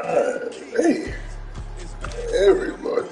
Hey, everybody.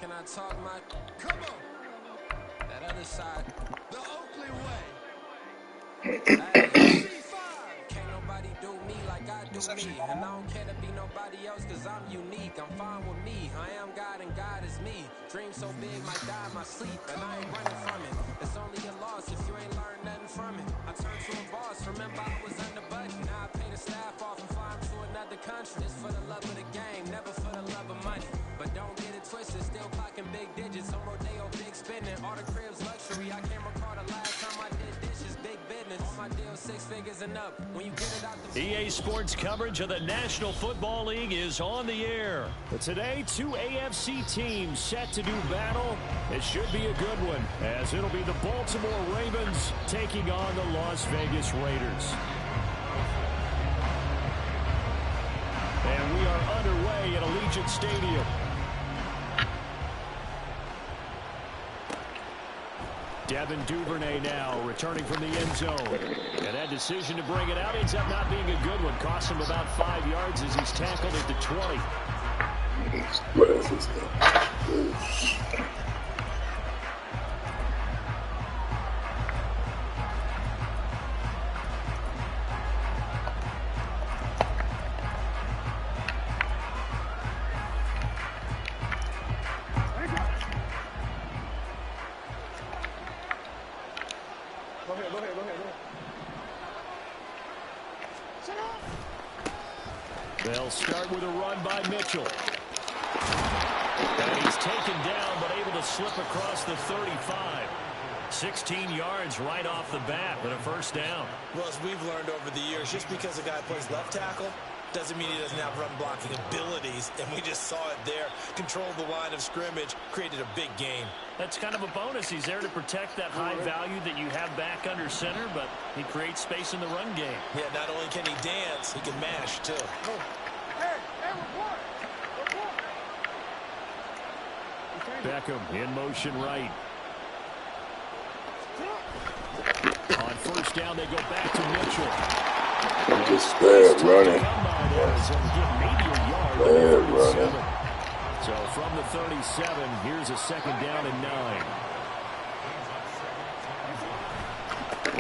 Can I talk my... Come on! That other side. The Oakley way. Hey. Can't nobody do me like I do me. And I don't care to be nobody else cause I'm unique. I'm fine with me. I am God and God is me. Dream so big might die in my sleep. And I ain't running from it. It's only a loss if you ain't learned nothing from it. I turned to a boss. Remember I was under budget. Now I pay the staff off and fly them to another country. It's for the love of the game, never for the love of money. But don't get it twisted, still clocking big digits. On Rodeo, big spending. All the cribs luxury. I can't recall the last time I did dishes. Big business. All my deals 6 figures and up. When you get it out the... EA Sports coverage of the National Football League is on the air. But today, 2 AFC teams set to do battle. It should be a good one, as it'll be the Baltimore Ravens taking on the Las Vegas Raiders. And we are underway at Allegiant Stadium. Devin Duvernay now returning from the end zone. And that decision to bring it out ends up not being a good one. Cost him about 5 yards as he's tackled at the 20. They'll start with a run by Mitchell. And he's taken down, but able to slip across the 35. 16 yards right off the bat with a first down. Well, as we've learned over the years, just because a guy plays left tackle doesn't mean he doesn't have run blocking abilities, and we just saw it there. Controlled the line of scrimmage, created a big gain. That's kind of a bonus. He's there to protect that high value that you have back under center, but he creates space in the run game. Yeah, not only can he dance, he can mash, too. Beckham in motion right. On first down, they go back to Mitchell. Just bad running. Bad running. So from the 37, here's a second down and 9.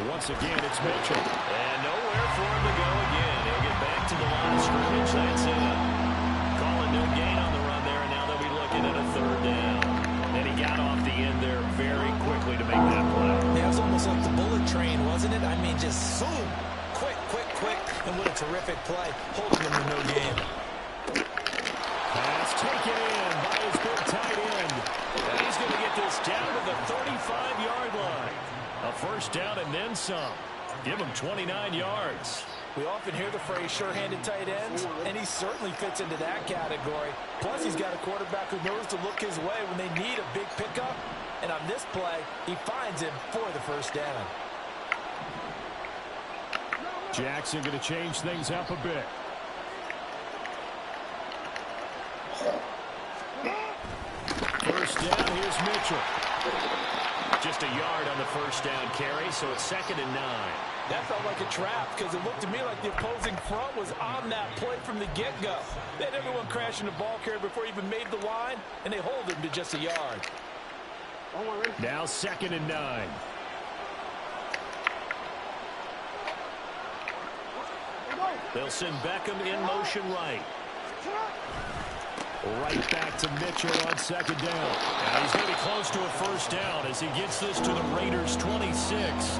Once again, it's Mitchell. And nowhere for him to go again. He'll get back to the line of scrimmage. That's it. Calling no gain on the run there, and now they'll be looking at a third down. And he got off the end there very quickly to make that play. Yeah, it was almost like the bullet train, wasn't it? I mean, just zoom. Quick. And what a terrific play. Holding him to no gain. Pass taken in by his big tight end. And he's going to get this down to the 35-yard line. A first down and then some. Give him 29 yards. We often hear the phrase sure-handed tight ends, and he certainly fits into that category. Plus, he's got a quarterback who knows to look his way when they need a big pickup. And on this play, he finds him for the first down. Jackson going to change things up a bit. First down, here's Mitchell. Just a yard on the first down carry, so it's 2nd and 9. That felt like a trap because it looked to me like the opposing front was on that play from the get-go. They had everyone crashing the ball carrier before he even made the line, and they hold him to just a yard. Now 2nd and 9. They'll send Beckham in motion right. Right back to Mitchell on second down. And he's going to be close to a first down as he gets this to the Raiders' 26.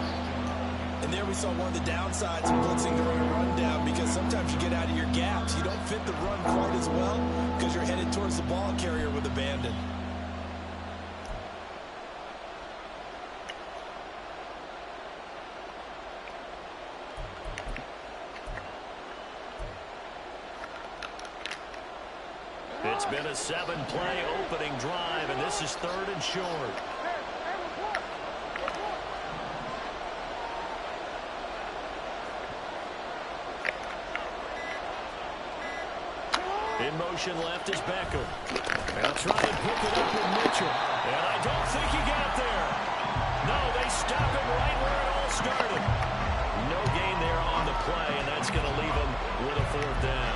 And there we saw one of the downsides of blitzing during a rundown, because sometimes you get out of your gaps. You don't fit the run quite as well because you're headed towards the ball carrier with abandon. It's been a 7-play opening drive, and this is 3rd and short. In motion left is Beckham. They'll try and pick it up with Mitchell. And I don't think he got there. No, they stop him right where it all started. No gain there on the play, and that's going to leave him with a 4th down.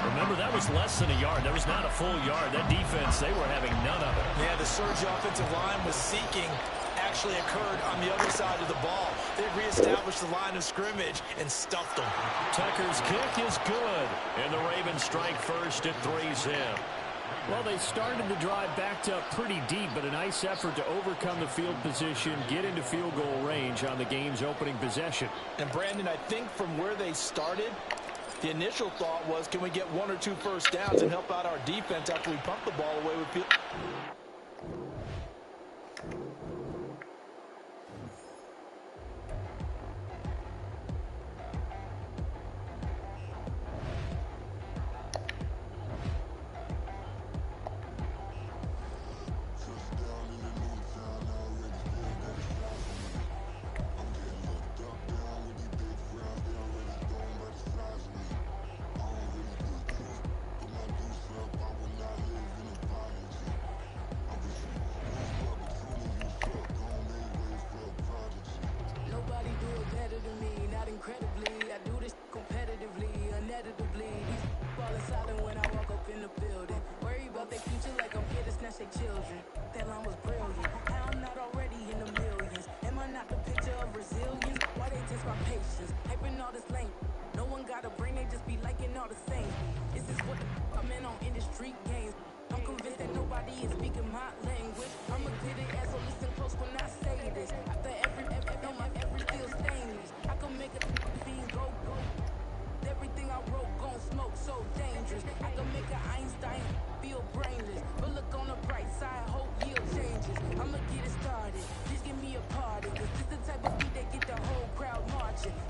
Remember, that was less than a yard. That was not a full yard. That defense, they were having none of it. Yeah, the surge offensive line was seeking actually occurred on the other side of the ball. They reestablished the line of scrimmage and stuffed them. Tucker's kick is good, and the Ravens strike first at 3's him. Well, they started the drive backed up pretty deep, but a nice effort to overcome the field position, get into field goal range on the game's opening possession. And, Brandon, I think from where they started, the initial thought was, can we get 1 or 2 first downs and help out our defense after we pump the ball away with field?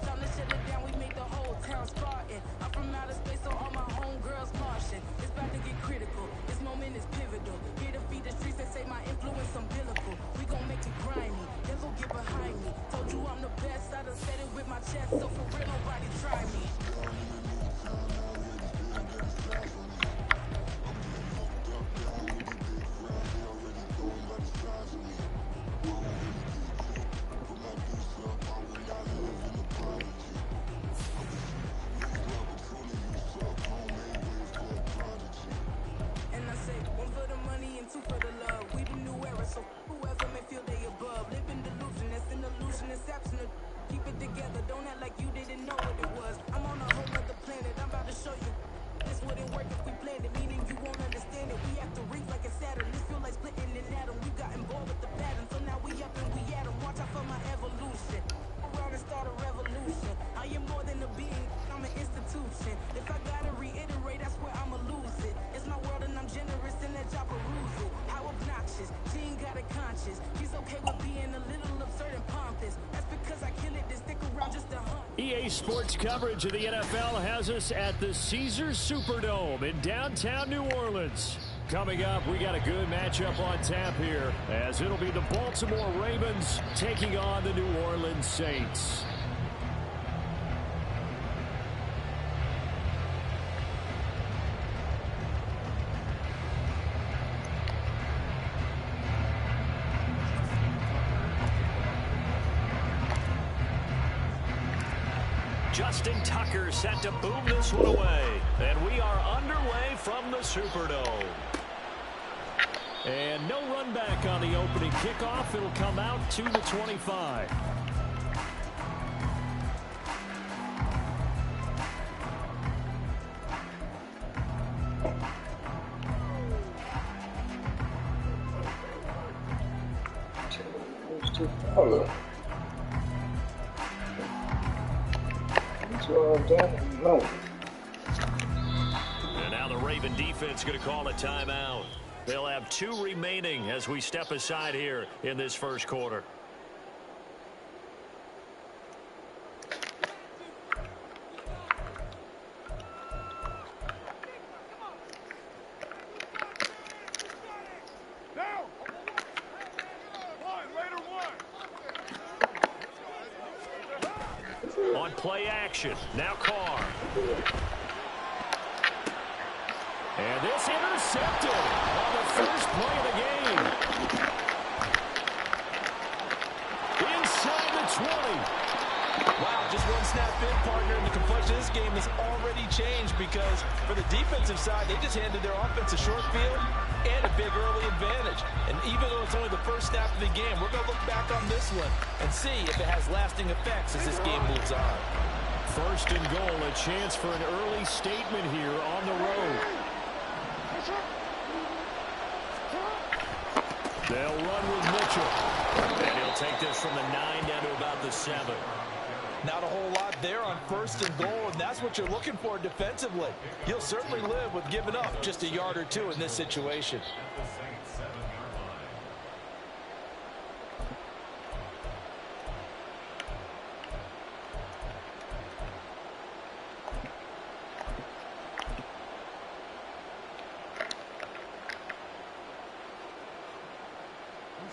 Time to shut it down, we make the whole town Spartan. I'm from outer space. get behind me. Told you I'm the best, I done said it with my chest, so for real, nobody try me. And I say, one for the money and two for the love. We the new era, so whoever may feel they above. Live in delusion, that's an illusion, it's absent. Keep it together, don't act like you didn't know what it was. I'm on a whole nother planet, I'm about to show you. This wouldn't work if we planned it, meaning you won't understand it. We have to rings like a Saturn, this feel like splitting an atom. We got involved with the pattern, so now we up and we at 'em. Watch out for my evolution. Around and start a revolution. I am more than a being, I'm an institution. If I gotta reiterate, that's where I'ma lose it. It's my world and I'm generous and that y'all peruse it. How obnoxious, she ain't got a conscience. She's okay with being a little absurd and pompous. That's because I kill it, then stick around just to hunt. EA Sports coverage of the NFL has us at the Caesars Superdome in downtown New Orleans. Coming up, we got a good matchup on tap here, as it'll be the Baltimore Ravens taking on the New Orleans Saints. Justin Tucker set to boom this one away. And we are underway from the Superdome. And no run back on the opening kickoff. It'll come out to the 25. And now the Raven defense going to call a timeout. They'll have 2 remaining as we step aside here in this first quarter. On play action, now Carr. And this intercepted on the first play of the game. Inside the 20. Wow, just one snap in, partner, and the complexion of this game has already changed because for the defensive side, they just handed their offense a short field and a big early advantage. And even though it's only the first snap of the game, we're going to look back on this one and see if it has lasting effects as this game moves on. First and goal, a chance for an early statement here on the road. They'll run with Mitchell. And he'll take this from the 9 down to about the 7. Not a whole lot there on first and goal, and that's what you're looking for defensively. You'll certainly live with giving up just a yard or two in this situation.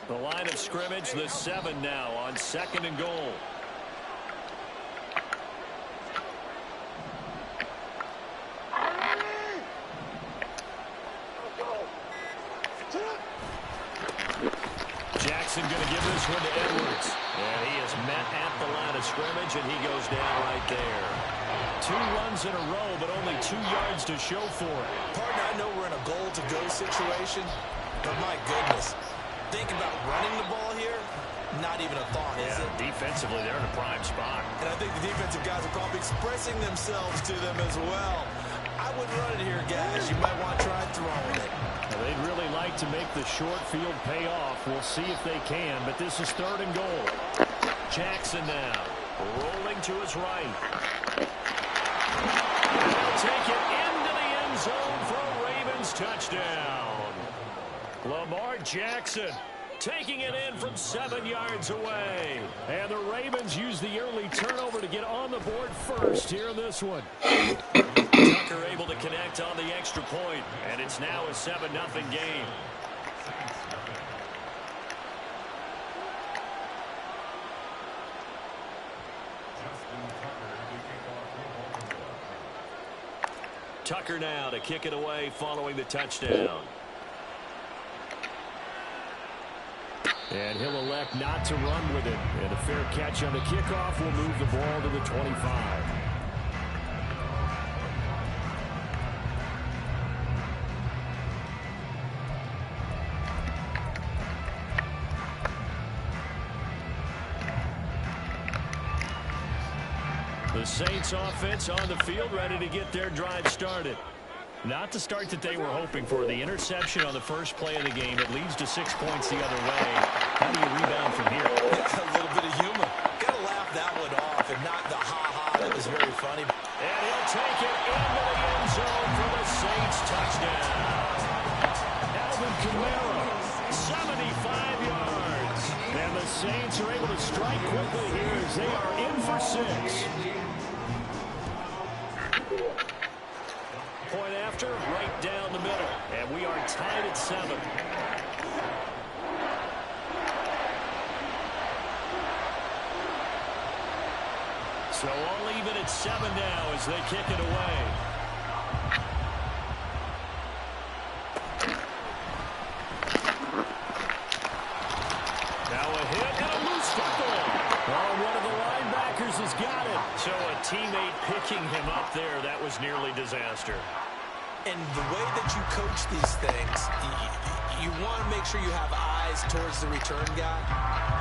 The line of scrimmage, the 7 now on second and goal. Jackson going to give this one to Edwards. And he is met at the line of scrimmage, and he goes down right there. 2 runs in a row, but only 2 yards to show for it. Partner, I know we're in a goal-to-go situation, but my goodness, think about running the ball here. Not even a thought, is it? Defensively, they're in a prime spot. And I think the defensive guys are probably expressing themselves to them as well. I wouldn't run it here, guys. You might want to try throwing it. Well, they'd really like to make the short field pay off. We'll see if they can, but this is third and goal. Jackson now, rolling to his right. They'll take it into the end zone for a Ravens touchdown. Lamar Jackson taking it in from 7 yards away. And the Ravens use the early turnover to get on the board first here in this one. Tucker able to connect on the extra point, and it's now a 7-0 game. Tucker now to kick it away following the touchdown. And he'll elect not to run with it. And a fair catch on the kickoff will move the ball to the 25. The Saints offense on the field, ready to get their drive started. Not the start that they were hoping for. The interception on the first play of the game. It leads to 6 points the other way. How do you rebound from here? A little bit of humor. Got to laugh that one off and not the ha-ha. That was very funny. And he'll take it into the end zone for the Saints touchdown. Alvin Kamara, 75 yards. And the Saints are able to strike quickly here as they are in for 6. Point after, right down the middle. And we are tied at 7. So all even at 7 now as they kick it away. Now a hit and a loose football. Oh, one of the linebackers has got it. So a teammate picking him up there, that was nearly disaster. And the way that you coach these things, you want to make sure you have eyes towards the return guy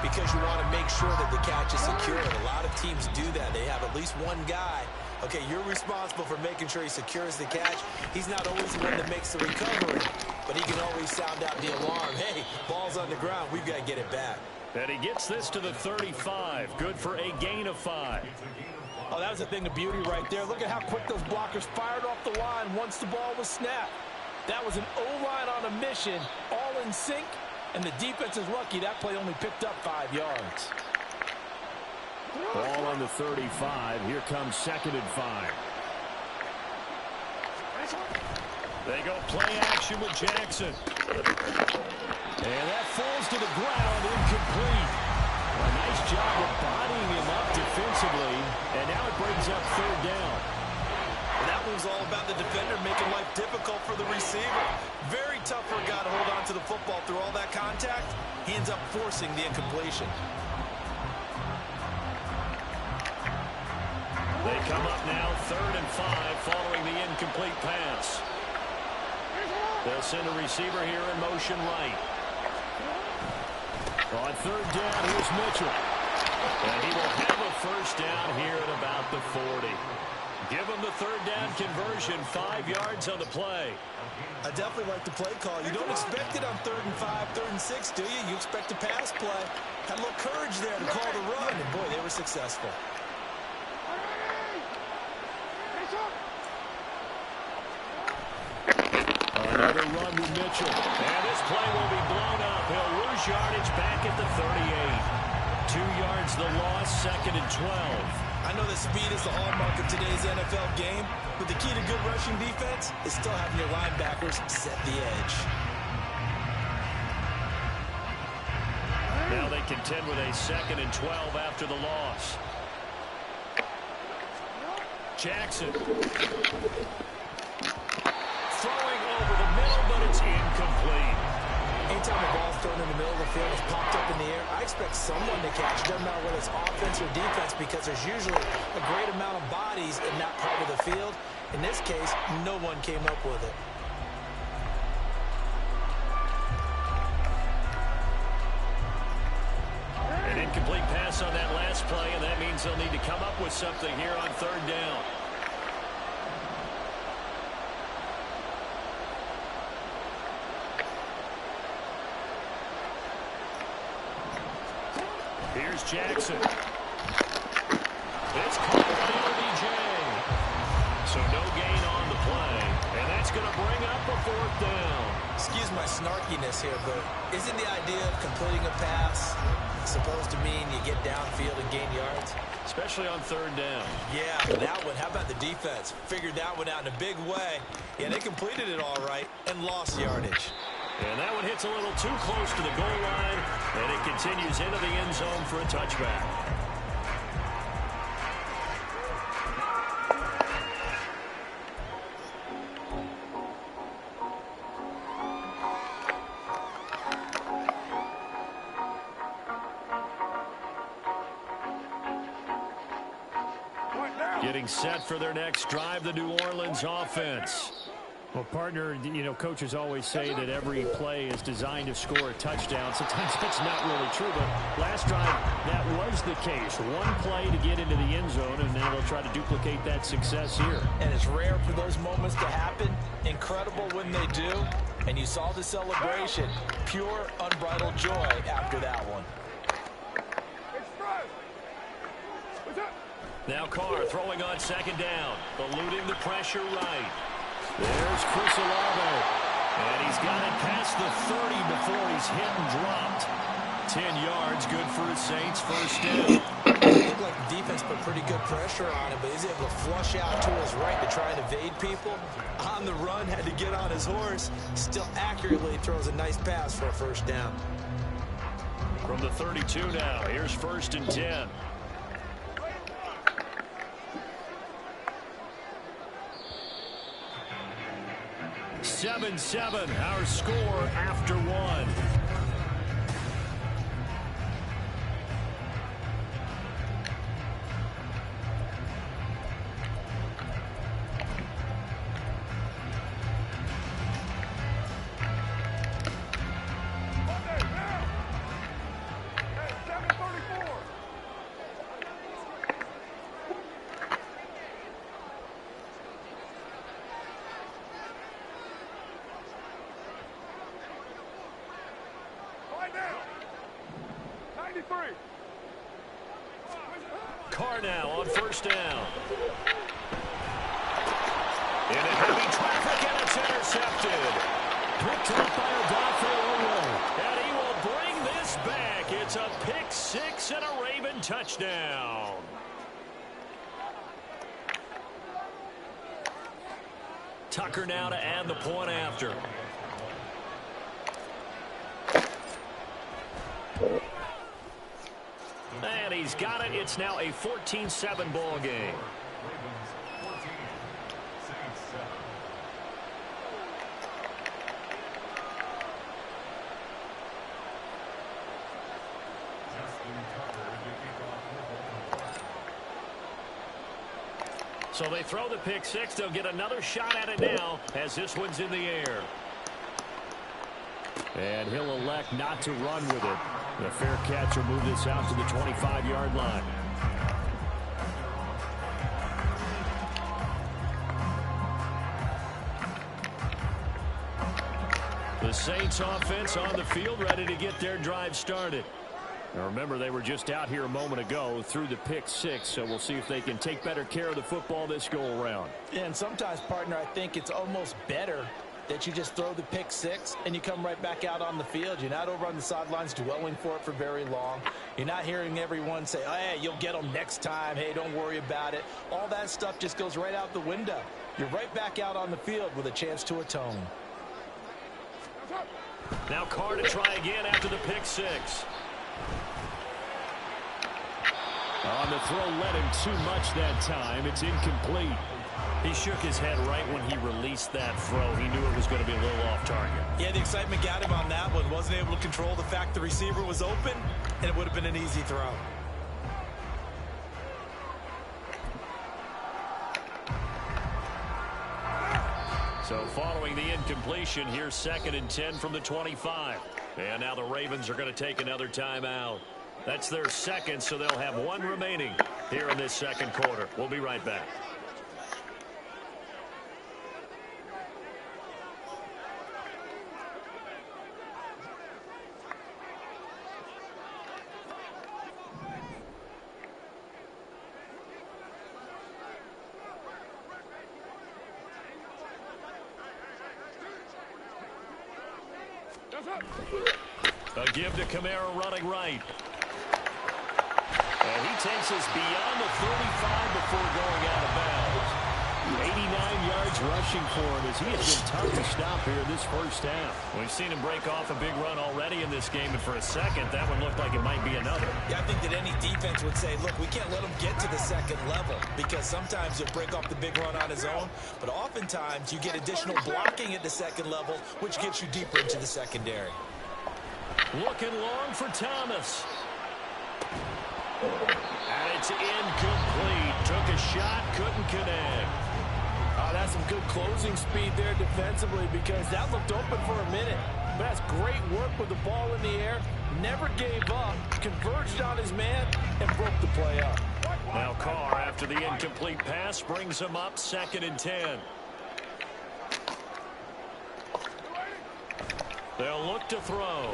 because you want to make sure that the catch is secure. And a lot of teams do that. They have at least one guy. Okay, you're responsible for making sure he secures the catch. He's not always the one that makes the recovery, but he can always sound out the alarm. Hey, ball's on the ground. We've got to get it back. And he gets this to the 35. Good for a gain of 5. Oh, that was a thing of beauty right there. Look at how quick those blockers fired off the line once the ball was snapped. That was an O-line on a mission, all in sync, and the defense is lucky that play only picked up 5 yards. Ball on the 35. Here comes 2nd and 5. They go play action with Jackson. And that falls to the ground, incomplete. A nice job of bodying him up defensively, and now it brings up 3rd down. And that was all about the defender making life difficult for the receiver. Very tough for a guy to hold on to the football through all that contact. He ends up forcing the incompletion. They come up now 3rd and 5 following the incomplete pass. They'll send a receiver here in motion right. On 3rd down, here's Mitchell. And he will have a 1st down here at about the 40. Give him the 3rd down conversion, 5 yards on the play. I definitely like the play call. You don't expect it on 3rd and 5, 3rd and 6, do you? You expect a pass play. Had a little courage there to call the run, and boy, they were successful. Another run with Mitchell. And this play will be blown up. He'll lose yardage back at the 38. 2 yards the loss, 2nd and 12. I know that speed is the hallmark of today's NFL game, but the key to good rushing defense is still having your linebackers set the edge. Now they contend with a 2nd and 12 after the loss. Jackson. Throwing over the middle, but it's incomplete. Anytime the ball's thrown in the middle of the field, it's popped up in the air, I expect someone to catch. Doesn't matter whether it's offense or defense because there's usually a great amount of bodies in that part of the field. In this case, no one came up with it. An incomplete pass on that last play, and that means they'll need to come up with something here on 3rd down. Here's Jackson. It's caught by OBJ. So no gain on the play. And that's going to bring up a 4th down. Excuse my snarkiness here, but isn't the idea of completing a pass supposed to mean you get downfield and gain yards? Especially on 3rd down. Yeah, that one. How about the defense? Figured that one out in a big way. Yeah, they completed it all right and lost yardage. And that one hits a little too close to the goal line, and it continues into the end zone for a touchback. getting set for their next drive, the New Orleans offense. Well, partner, you know, coaches always say that every play is designed to score a touchdown. Sometimes that's not really true, but last drive, that was the case. One play to get into the end zone, and then they'll try to duplicate that success here. And it's rare for those moments to happen. Incredible when they do. And you saw the celebration. Pure, unbridled joy after that one. Now Carr throwing on second down, eluding the pressure right. There's Chris Olave, and he's got it past the 30 before he's hit and dropped. 10 yards, good for his Saints, first down. It looked like the defense put pretty good pressure on him, but he's able to flush out to his right to try and evade people. On the run, had to get on his horse. Still accurately throws a nice pass for a first down. From the 32 now, here's first and 10. Seven, our score after one. Carr now on first down. In a heavy traffic, and it's intercepted. Picked up by Odafe, and he will bring this back. It's a pick six and a Raven touchdown. Tucker now to add the point after. And he's got it. It's now a 14-7 ball game. So they throw the pick six. They'll get another shot at it now as this one's in the air. And he'll elect not to run with it. The fair catch will move this out to the 25-yard line. The Saints offense on the field, ready to get their drive started. Now remember, they were just out here a moment ago through the pick six, so we'll see if they can take better care of the football this go-around. Yeah, and sometimes, partner, I think it's almost better that you just throw the pick six and you come right back out on the field. You're not over on the sidelines dwelling for it for very long. You're not hearing everyone say, oh, hey, you'll get them next time. Hey, don't worry about it. All that stuff just goes right out the window. You're right back out on the field with a chance to atone. Now Carr to try again after the pick six. On the throw, led him too much that time. It's incomplete. He shook his head right when he released that throw. He knew it was going to be a little off target. Yeah, the excitement got him on that one. Wasn't able to control the fact the receiver was open, and it would have been an easy throw. So following the incompletion, here's second and 10 from the 25. And now the Ravens are going to take another timeout. That's their second, so they'll have one remaining here in this second quarter. We'll be right back. A give to Kamara running right. And he takes us beyond the 35 before going out of bounds. 89 yards rushing for him as he has been tough to stop here this first half. We've seen him break off a big run already in this game, and for a second, that one looked like it might be another. Yeah, I think that any defense would say, look, we can't let him get to the second level because sometimes he'll break off the big run on his own, but oftentimes you get additional blocking at the second level, which gets you deeper into the secondary. Looking long for Thomas. And it's incomplete. Took a shot, couldn't connect. That's some good closing speed there defensively because that looked open for a minute. But that's great work with the ball in the air. Never gave up, converged on his man, and broke the play up. Now Carr, after the incomplete pass, brings him up 2nd and 10. They'll look to throw.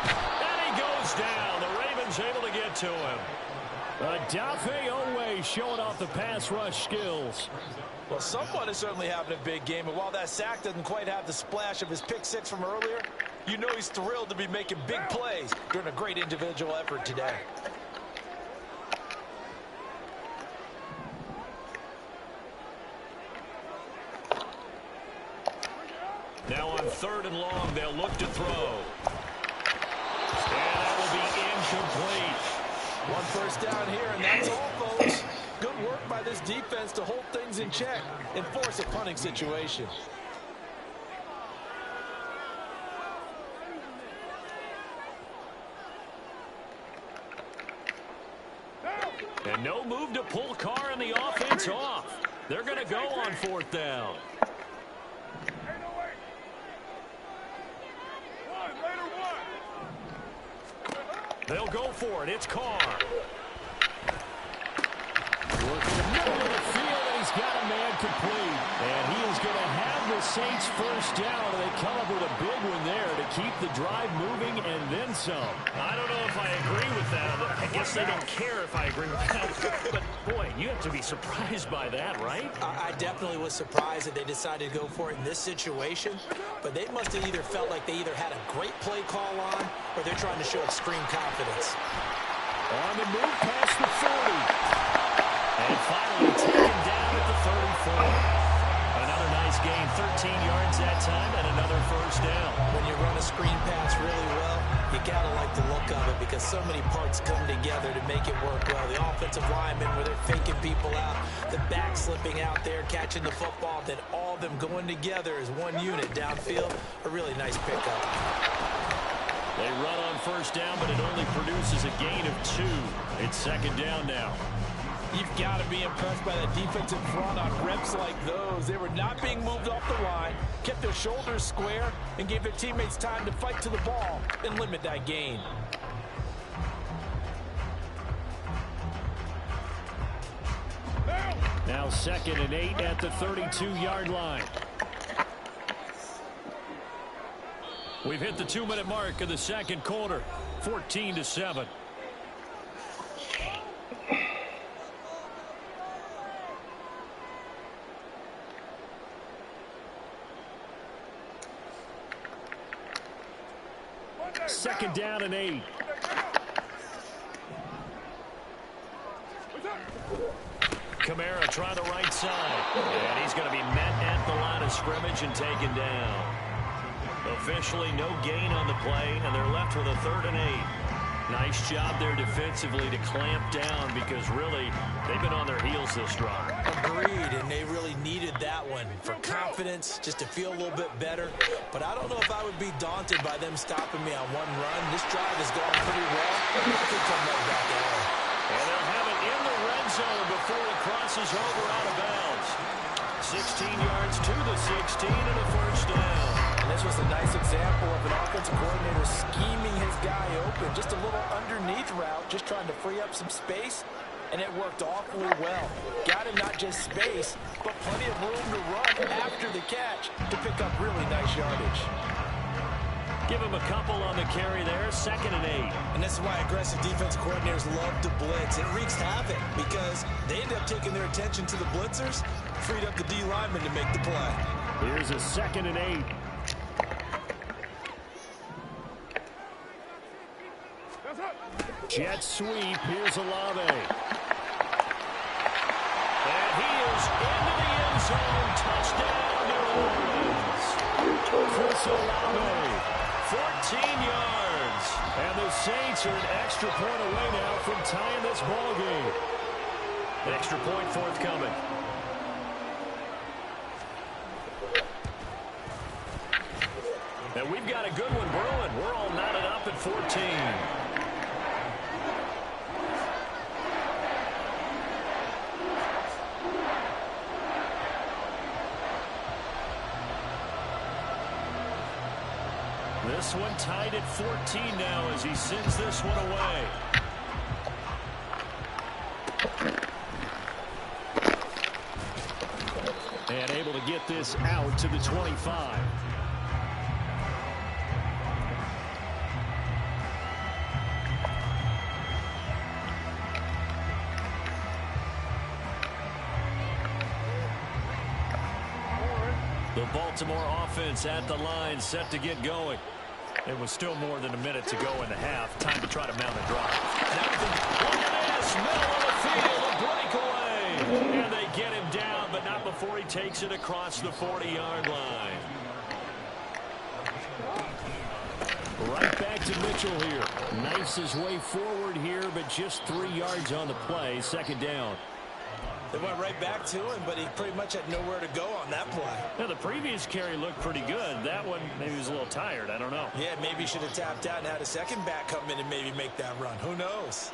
And he goes down. The Ravens able to get to him. Odafe Oweh showing off the pass rush skills. Well, someone is certainly having a big game, and while that sack doesn't quite have the splash of his pick six from earlier, you know he's thrilled to be making big plays during a great individual effort today. Now on 3rd and long, they'll look to throw. And that will be incomplete. 1 first down here, and that's all, folks. Good work by this defense to hold things in check and force a punting situation. And no move to pull Carr and the offense off. They're going to go on 4th down. They'll go for it. It's Carr. Working the middle of the field, and he's got a man complete. And he is going to have the Saints first down, and they come up with a big one there to keep the drive moving and then some. I don't know if I agree with that. I guess they don't care if I agree with that. But, boy, you have to be surprised by that, right? I definitely was surprised that they decided to go for it in this situation. But they must have either felt like they either had a great play call on or they're trying to show extreme confidence. On the move past the 40. And finally taken down at the 34. Another nice gain, 13 yards that time, and another first down. When you run a screen pass really well, you gotta like the look of it because so many parts come together to make it work well. The offensive linemen where they're faking people out, the back slipping out there, catching the football, then all of them going together as one unit downfield. A really nice pickup. They run on first down, but it only produces a gain of 2. It's 2nd down now. You've got to be impressed by the defensive front on reps like those. They were not being moved off the line, kept their shoulders square, and gave their teammates time to fight to the ball and limit that gain. Now 2nd and 8 at the 32-yard line. We've hit the 2-minute mark of the 2nd quarter, 14-7. Second down and 8. Kamara trying the right side. And he's going to be met at the line of scrimmage and taken down. Officially no gain on the play, and they're left with a 3rd and 8. Nice job there defensively to clamp down because really they've been on their heels this drive. Agreed, and they really needed that one for confidence, just to feel a little bit better. But I don't know if I would be daunted by them stopping me on one run. This drive has gone pretty well. I think I'm right back at it. And they'll have it in the red zone before he crosses over out of bounds. 16 yards to the 16 and a first down. And this was a nice example of an offensive coordinator scheming his guy open. Just a little underneath route, just trying to free up some space, and it worked awfully well. Got him not just space, but plenty of room to run after the catch to pick up really nice yardage. Give him a couple on the carry there, 2nd and 8. And this is why aggressive defense coordinators love to blitz. It wreaks havoc because they end up taking their attention to the blitzers, freed up the D lineman to make the play. Here's a 2nd and 8. Jet sweep. Here's Olave. And he is into the end zone. Touchdown, New Orleans. Chris Olave, 14 yards. And the Saints are an extra point away now from tying this ball game. Extra point forthcoming. And we've got a good one brewing. We're all knotted up at 14. This one tied at 14 now as he sends this one away. And able to get this out to the 25. The Baltimore offense at the line, set to get going. It was still more than a minute to go in the half. Time to try to mount a drive. Look at this, middle of the field, a breakaway. And they get him down, but not before he takes it across the 40-yard line. Right back to Mitchell here. Knifes his way forward here, but just 3 yards on the play. Second down. They went right back to him, but he pretty much had nowhere to go on that play. Now, the previous carry looked pretty good. That one, maybe he was a little tired. I don't know. Yeah, maybe he should have tapped out and had a second back come in and maybe make that run. Who knows?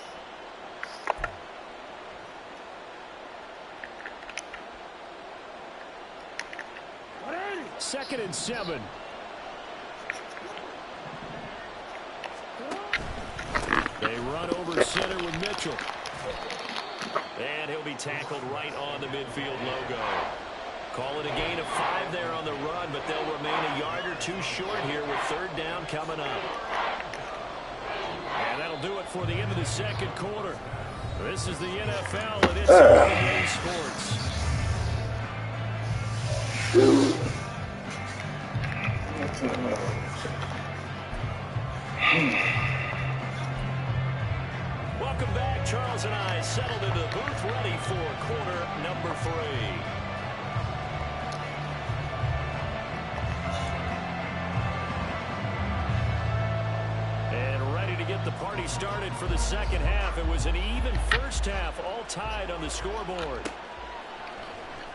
Second and 7. They run over center with Mitchell. And he'll be tackled right on the midfield logo. Call it a gain of 5 there on the run, but they'll remain a yard or 2 short here with third down coming up. And that'll do it for the end of the second quarter. This is the NFL, and it's EA Sports. Welcome back. Charles and I settled into the booth, ready for quarter number 3. And ready to get the party started for the second half. It was an even first half, all tied on the scoreboard.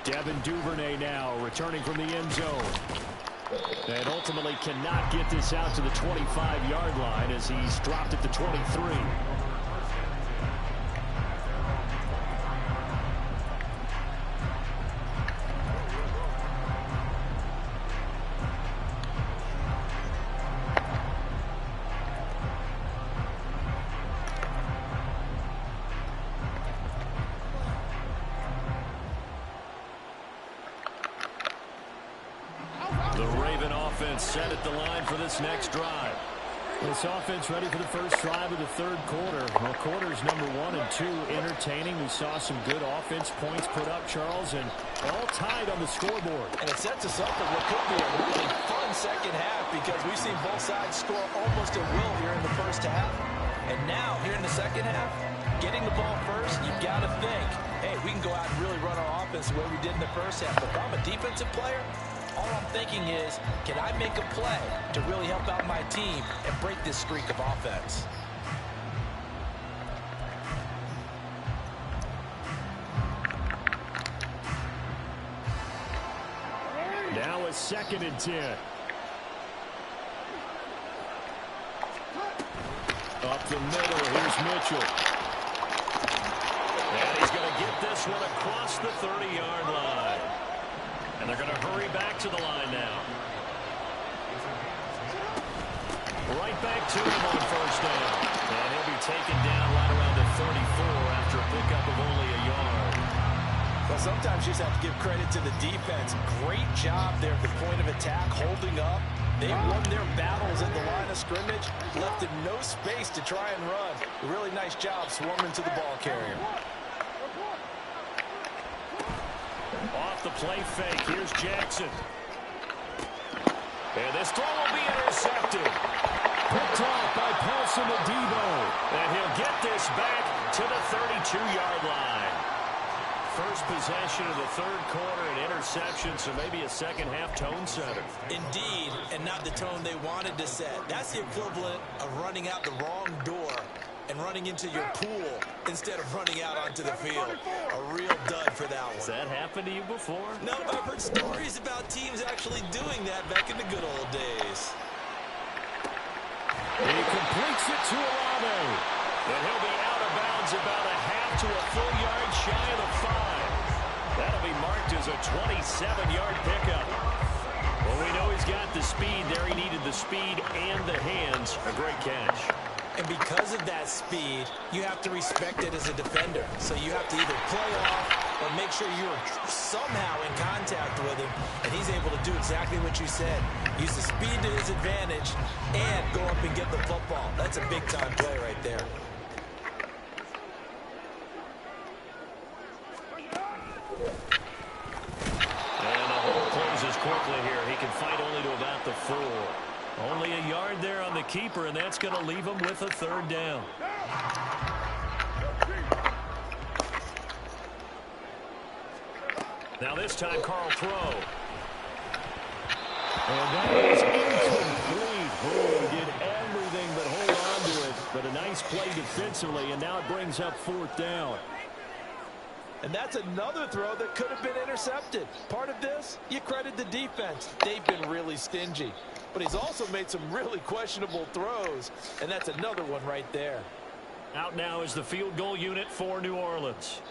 Devin Duvernay now returning from the end zone. And ultimately cannot get this out to the 25-yard line as he's dropped at the 23. Set at the line for this next drive. This offense ready for the first drive of the third quarter. Well, quarters number 1 and 2 entertaining. We saw some good offense points put up, Charles, and all tied on the scoreboard. And it sets us up for what could be a really fun second half because we've seen both sides score almost at will here in the first half. And now, here in the second half, getting the ball first, you've got to think, hey, we can go out and really run our offense the way we did in the first half. But if I'm a defensive player, all I'm thinking is, can I make a play to really help out my team and break this streak of offense? Now a second and 10. Up the middle, here's Mitchell. And he's going to get this one across the 30-yard line. And they're going to hurry back to the line now. Right back to him on first down. And he'll be taken down right around the 34 after a pickup of only a yard. Well, sometimes you just have to give credit to the defense. Great job there at the point of attack, holding up. They won their battles at the line of scrimmage, left him no space to try and run. A really nice job swarming to the ball carrier. Off the play fake, here's Jackson. And this throw will be intercepted. Picked off by Paulson Adebo. And he'll get this back to the 32-yard line. First possession of the third quarter, an interception, so maybe a second-half tone setter. Indeed, and not the tone they wanted to set. That's the equivalent of running out the wrong door and running into your pool instead of running out onto the field. A real dud for that one. Has that happened to you before? No, I've heard stories about teams actually doing that back in the good old days. He completes it to Olave. And he'll be out of bounds about a half to a full yard shy of the 5. That'll be marked as a 27-yard pickup. Well, we know he's got the speed there. He needed the speed and the hands. A great catch. And because of that speed, you have to respect it as a defender. So you have to either play off or make sure you're somehow in contact with him. And he's able to do exactly what you said. Use the speed to his advantage and go up and get the football. That's a big-time play right there. And the hole closes quickly here. He can fight only to about the 4. Only a yard there on the keeper, and that's going to leave him with a 3rd down. Now this time, Carl throw. And that is incomplete. Oh, did everything but hold on to it. But a nice play defensively, and now it brings up 4th down. And that's another throw that could have been intercepted. Part of this, you credit the defense. They've been really stingy. But he's also made some really questionable throws, and that's another one right there. Out now is the field goal unit for New Orleans.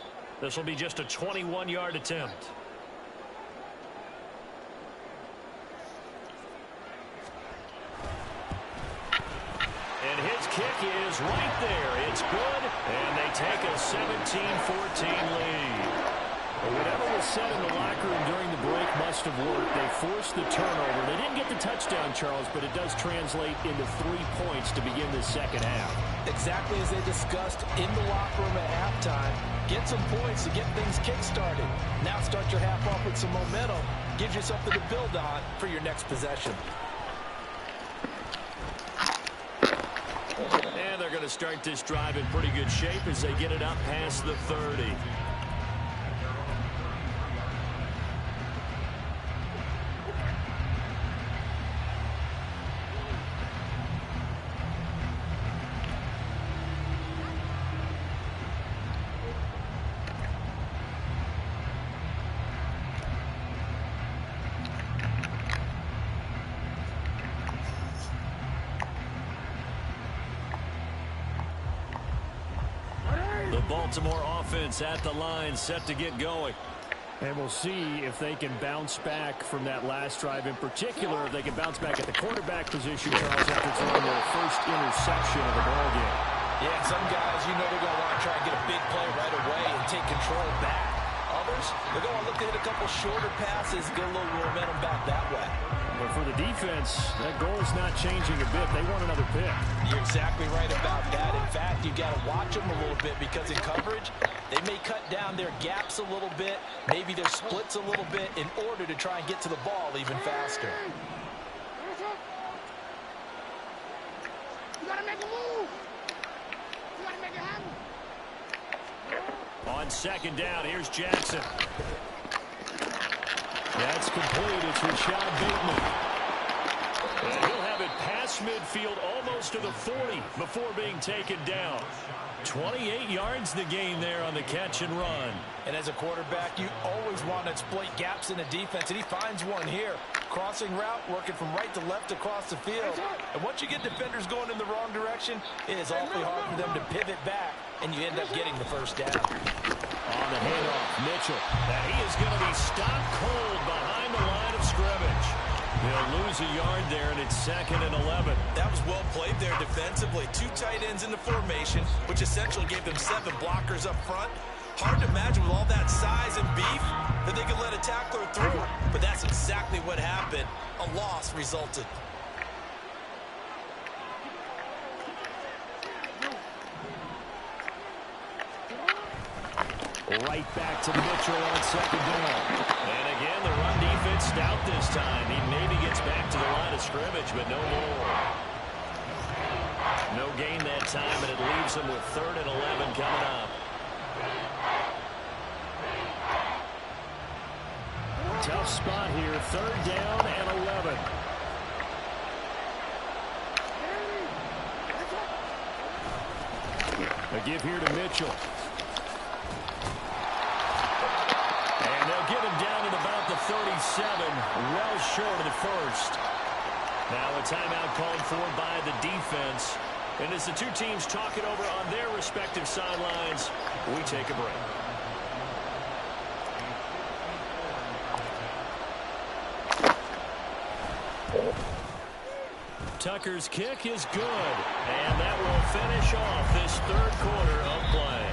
This will be just a 21-yard attempt. And his kick is right there. It's good, and they take a 17-14 lead. Whatever was said in the locker room during the break must have worked. They forced the turnover. They didn't get the touchdown, Charles, but it does translate into 3 points to begin the second half. Exactly as they discussed in the locker room at halftime. Get some points to get things kick-started. Now start your half off with some momentum. Gives you something to build on for your next possession. And they're going to start this drive in pretty good shape as they get it up past the 30. Baltimore offense at the line, set to get going. And we'll see if they can bounce back from that last drive. In particular, if they can bounce back at the quarterback position, Charles, after throwing their first interception of the ball game. Yeah, some guys, you know they're going to want to try and get a big play right away and take control back. Others, they're going to look to hit a couple shorter passes, get a little momentum back that way. But for the defense, that goal is not changing a bit. They want another pick. You're exactly right about that. In fact, you've got to watch them a little bit because in coverage, they may cut down their gaps a little bit, maybe their splits a little bit in order to try and get to the ball even faster. You got to make a move. You got to make it happen. On second down, here's Jackson. That's complete. It's Rashad Bateman. And he'll have it past midfield almost to the 40 before being taken down. 28 yards the gain there on the catch and run. And as a quarterback, you always want to exploit gaps in the defense, and he finds one here. Crossing route, working from right to left across the field. And once you get defenders going in the wrong direction, it is awfully hard for them to pivot back, and you end up getting the first down. On the handoff, Mitchell. And he is going to be stopped cold behind the line of scrimmage. They'll lose a yard there, and it's 2nd and 11. That was well played there defensively. 2 tight ends in the formation, which essentially gave them 7 blockers up front. Hard to imagine with all that size and beef that they could let a tackler through. But that's exactly what happened. A loss resulted. Right back to Mitchell on second down. And again, the run defense stout this time. He maybe gets back to the line of scrimmage, but no more. No gain that time, and it leaves him with 3rd and 11 coming up. Tough spot here. 3rd down and 11. A give here to Mitchell. And they'll get him down at about the 37, well short of the first. Now a timeout called for by the defense. And as the two teams talk it over on their respective sidelines, we take a break. Tucker's kick is good. And that will finish off this third quarter of play.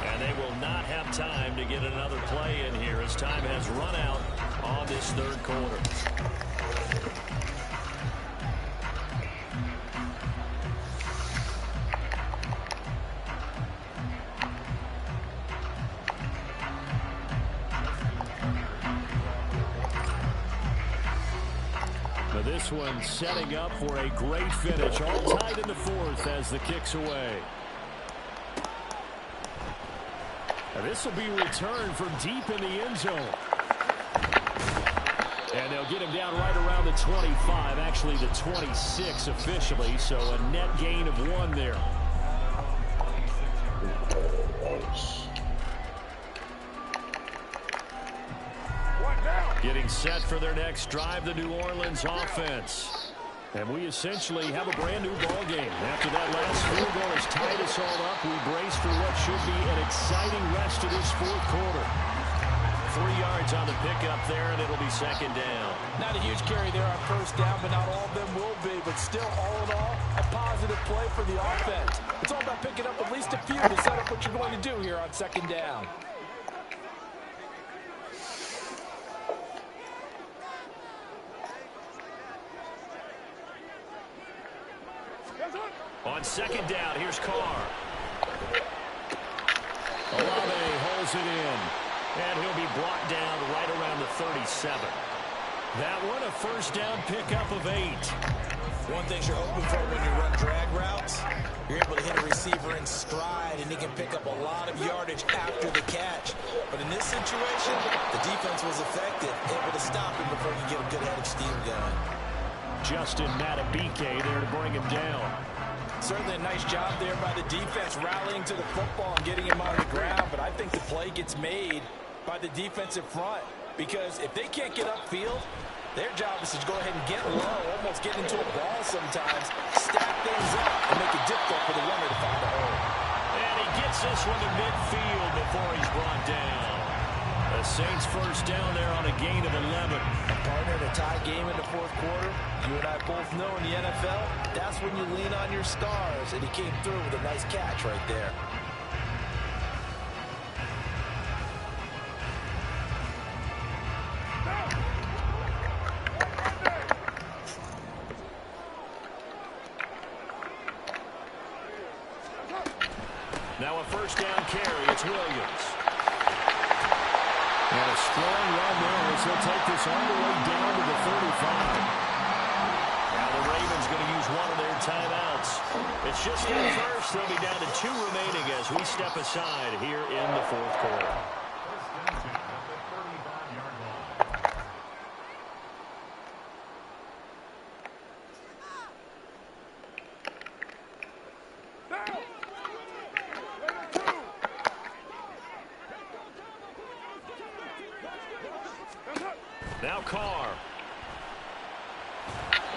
And they will not have time to get another play in here as time has run out on this third quarter. This one setting up for a great finish. All tied in the fourth as the kick's away. And this will be returned from deep in the end zone. And they'll get him down right around the 25, actually the 26 officially, so a net gain of 1 there. Getting set for their next drive, the New Orleans offense. And we essentially have a brand new ball game. After that last field goal has tied us all up, we brace for what should be an exciting rest of this fourth quarter. 3 yards on the pickup there, and it'll be second down. Not a huge carry there on first down, but not all of them will be. But still, all in all, a positive play for the offense. It's all about picking up at least a few to set up what you're going to do here on second down. On second down, here's Carr. Olave holds it in. And he'll be brought down right around the 37. That one, a first down pickup of 8. One thing you're hoping for when you run drag routes, you're able to hit a receiver in stride, and he can pick up a lot of yardage after the catch. But in this situation, the defense was effective, able to stop him before he get a good head of steam going. Justin Matabike there to bring him down. Certainly a nice job there by the defense, rallying to the football and getting him on the ground. But I think the play gets made by the defensive front, because if they can't get upfield, their job is to go ahead and get low, almost get into a ball sometimes, stack things up, and make it difficult for the runner to find a hole. And he gets this one to midfield before he's brought down. The Saints first down there on a gain of 11. Partner, in a tie game in the fourth quarter, you and I both know in the NFL, that's when you lean on your stars, and he came through with a nice catch right there. Now a first down carry, it's Williams. And a strong run there as he'll take this all the way down to the 35. Now the Ravens going to use one of their timeouts. It's just their first. They'll be down to 2 remaining as we step aside here in the fourth quarter. Now Carr.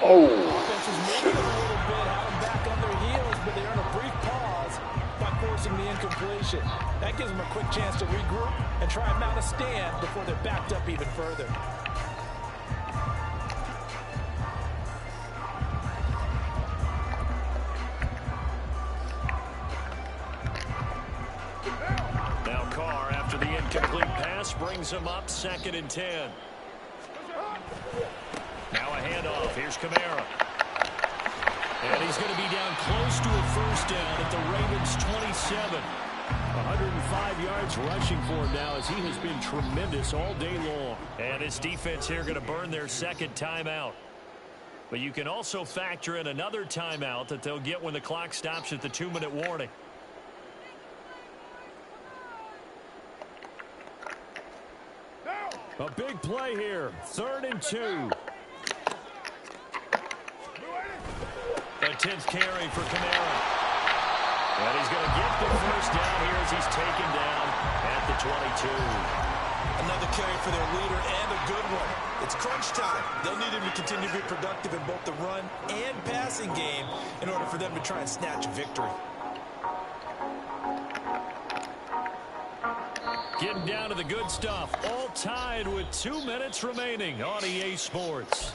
Offense is moving a little bit, have them back on their heels, but they earn a brief pause by forcing the incompletion. That gives them a quick chance to regroup and try and mount a stand before they're backed up even further. Now Carr, after the incomplete pass, brings him up 2nd and 10. Now a handoff. Here's Kamara. And he's going to be down close to a first down at the Ravens' 27. 105 yards rushing for him now as he has been tremendous all day long. And his defense here going to burn their second timeout. But you can also factor in another timeout that they'll get when the clock stops at the 2-minute warning. A big play here. 3rd and 2. A 10th carry for Kamara. And he's going to get the first down here as he's taken down at the 22. Another carry for their leader, and a good one. It's crunch time. They'll need him to continue to be productive in both the run and passing game in order for them to try and snatch a victory. Getting down to the good stuff. All tied with 2 minutes remaining on EA Sports.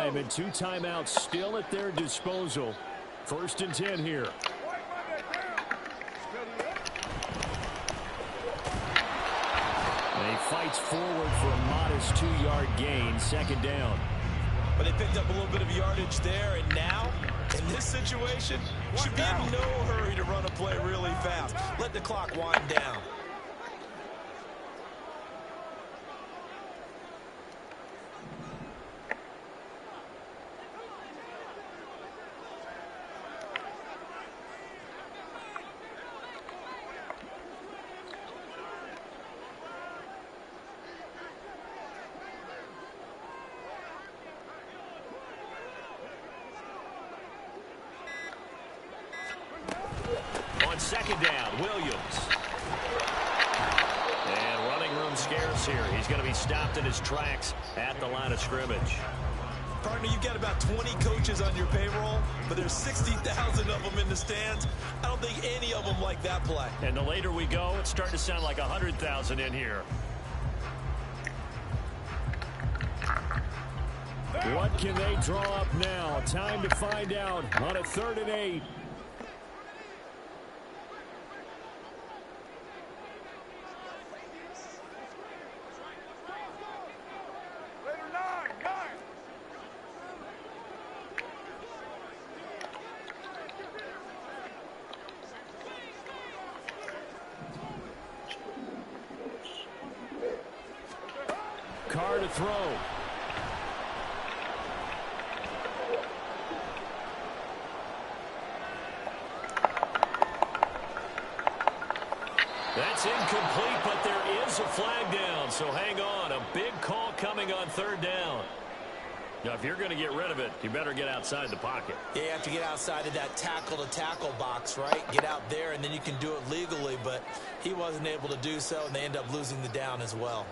time, and 2 timeouts still at their disposal. 1st and 10 here. And he fights forward for a modest 2-yard gain, 2nd down. But they picked up a little bit of yardage there, and now, in this situation, should be in no hurry to run a play really fast. Let the clock wind down. On 2nd down, Williams. And running room scarce here. He's going to be stopped in his tracks at the line of scrimmage. Partner, you've got about 20 coaches on your payroll, but there's 60,000 of them in the stands. I don't think any of them like that play. And the later we go, it's starting to sound like 100,000 in here. What can they draw up now? Time to find out on a 3rd and 8. Carr to throw. That's incomplete, but there is a flag down, so hang on. A big call coming on 3rd down. Now, if you're going to get rid of it, you better get outside the pocket. Yeah, you have to get outside of that tackle-to-tackle box, right? Get out there, and then you can do it legally, but he wasn't able to do so, and they end up losing the down as well.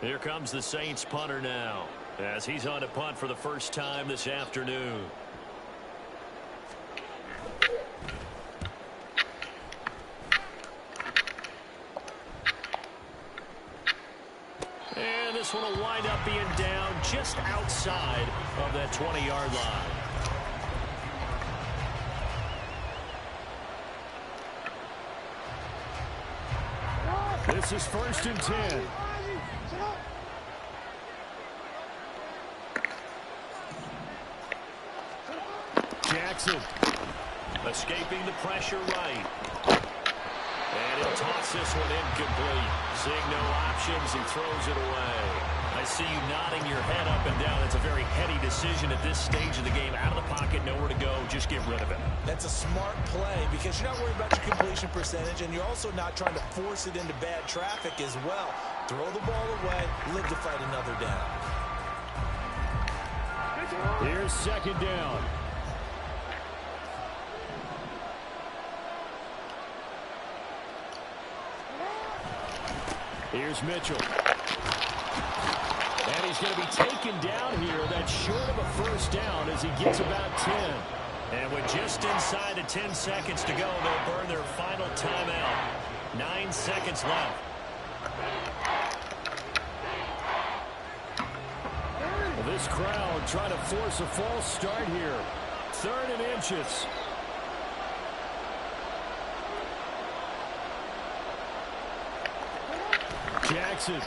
Here comes the Saints punter now, as he's on to punt for the first time this afternoon. And this one will wind up being down just outside of that 20-yard line. This is 1st and 10. Jackson escaping the pressure right. And he'll toss this one incomplete. Seeing no options, he throws it away. I see you nodding your head up and down. It's a very heady decision at this stage of the game. Out of the pocket, nowhere to go. Just get rid of it. That's a smart play because you're not worried about your completion percentage, and you're also not trying to force it into bad traffic as well. Throw the ball away, live to fight another down. Here's 2nd down. Here's Mitchell. And he's going to be taken down here. That's short of a 1st down as he gets about 10. And with just inside of 10 seconds to go, they'll burn their final timeout. 9 seconds left. Well, this crowd trying to force a false start here. 3rd and inches. Jackson. Oh,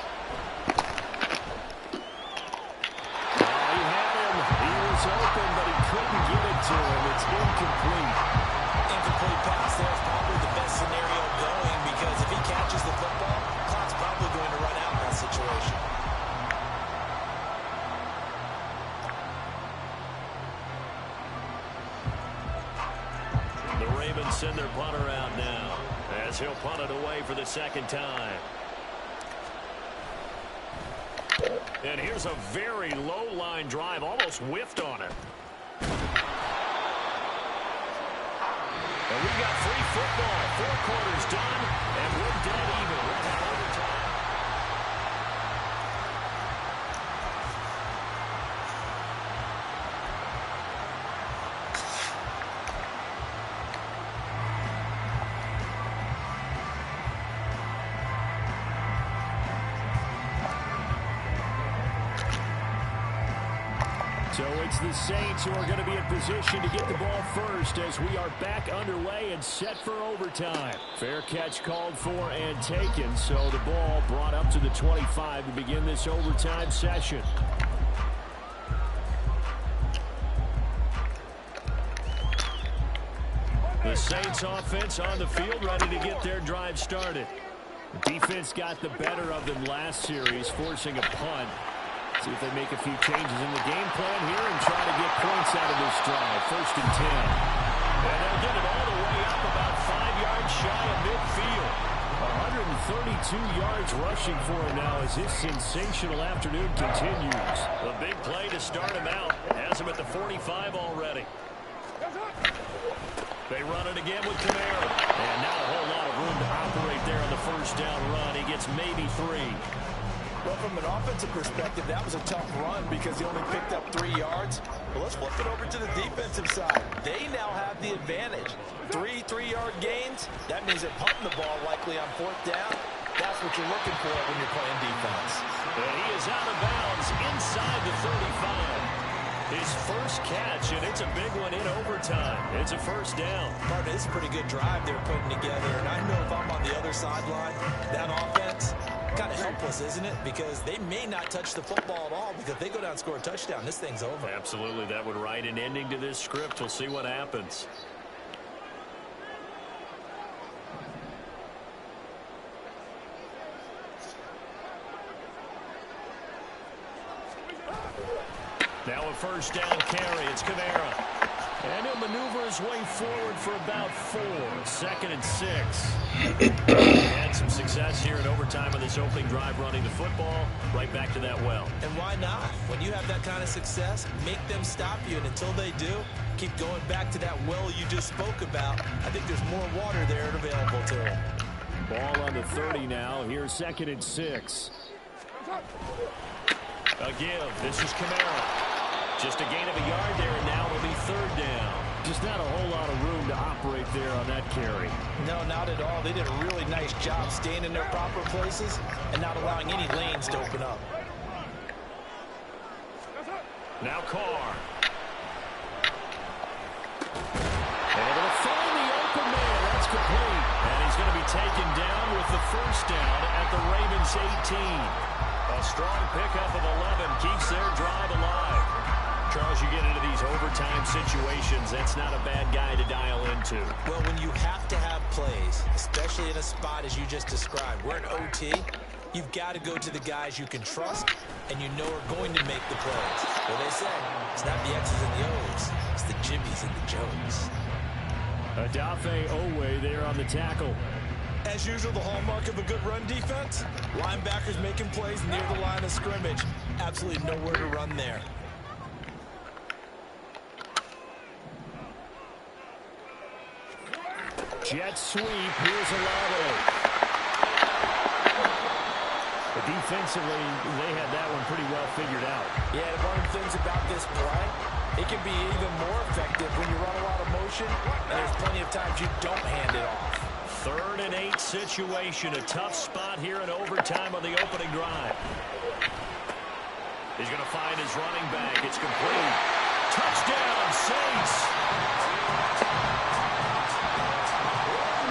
he had him. He was open, but he couldn't get it to him. It's incomplete. Incomplete pass there is probably the best scenario going because if he catches the football, clock's probably going to run out in that situation. The Ravens send their punter out now as he'll punt it away for the 2nd time. And here's a very low-line drive, almost whiffed on it. And we've got free football. 4 quarters done, and we're dead even. We're at overtime. So it's the Saints who are going to be in position to get the ball first as we are back underway and set for overtime. Fair catch called for and taken, so the ball brought up to the 25 to begin this overtime session. The Saints offense on the field ready to get their drive started. The defense got the better of them last series, forcing a punt. See if they make a few changes in the game plan here and try to get points out of this drive. 1st and 10. And they'll get it all the way up about 5 yards shy of midfield. 132 yards rushing for him now as his sensational afternoon continues. The big play to start him out. Has him at the 45 already. They run it again with Kamara. And now a whole lot of room to operate there on the 1st down run. He gets maybe 3. Well, from an offensive perspective, that was a tough run because he only picked up 3 yards. Well, let's flip it over to the defensive side. They now have the advantage. 3 3-yard gains. That means they're punting the ball likely on 4th down. That's what you're looking for when you're playing defense. And he is out of bounds inside the 35. His first catch, and it's a big one in overtime. It's a 1st down. Martin, it's a pretty good drive they're putting together. And I know if I'm on the other sideline, that offense, kind of helpless, isn't it? Because they may not touch the football at all, because if they go down and score a touchdown, this thing's over. Absolutely. That would write an ending to this script. We'll see what happens. Now a 1st down carry. It's Kamara. And he'll maneuver his way forward for about 4. 2nd and 6. Had some success here in overtime on this opening drive running the football. Right back to that well. And why not? When you have that kind of success, make them stop you. And until they do, keep going back to that well you just spoke about. I think there's more water there available to them. Ball on the 30 now. Here's 2nd and 6. A give. This is Kamara. Just a gain of a yard there, and now it'll be 3rd down. Just not a whole lot of room to operate there on that carry. No, not at all. They did a really nice job staying in their proper places and not allowing any lanes to open up. Now Carr. Able to find the open man. That's complete. And he's going to be taken down with the 1st down at the Ravens 18. A strong pickup of 11 keeps their drive alive. Charles, you get into these overtime situations, that's not a bad guy to dial into. Well, when you have to have plays, especially in a spot as you just described, we're in OT, you've got to go to the guys you can trust and you know are going to make the plays. Well, they say, it's not the X's and the O's, it's the Jimmies and the Joes. Adafe Owe there on the tackle. As usual, the hallmark of a good run defense, linebackers making plays near the line of scrimmage. Absolutely nowhere to run there. Jet sweep. Here's Olave. But defensively, they had that one pretty well figured out. Yeah, one of the things about this play, it can be even more effective when you run a lot of motion, and there's plenty of times you don't hand it off. 3rd and 8 situation. A tough spot here in overtime on the opening drive. He's going to find his running back. It's complete. Touchdown, Saints.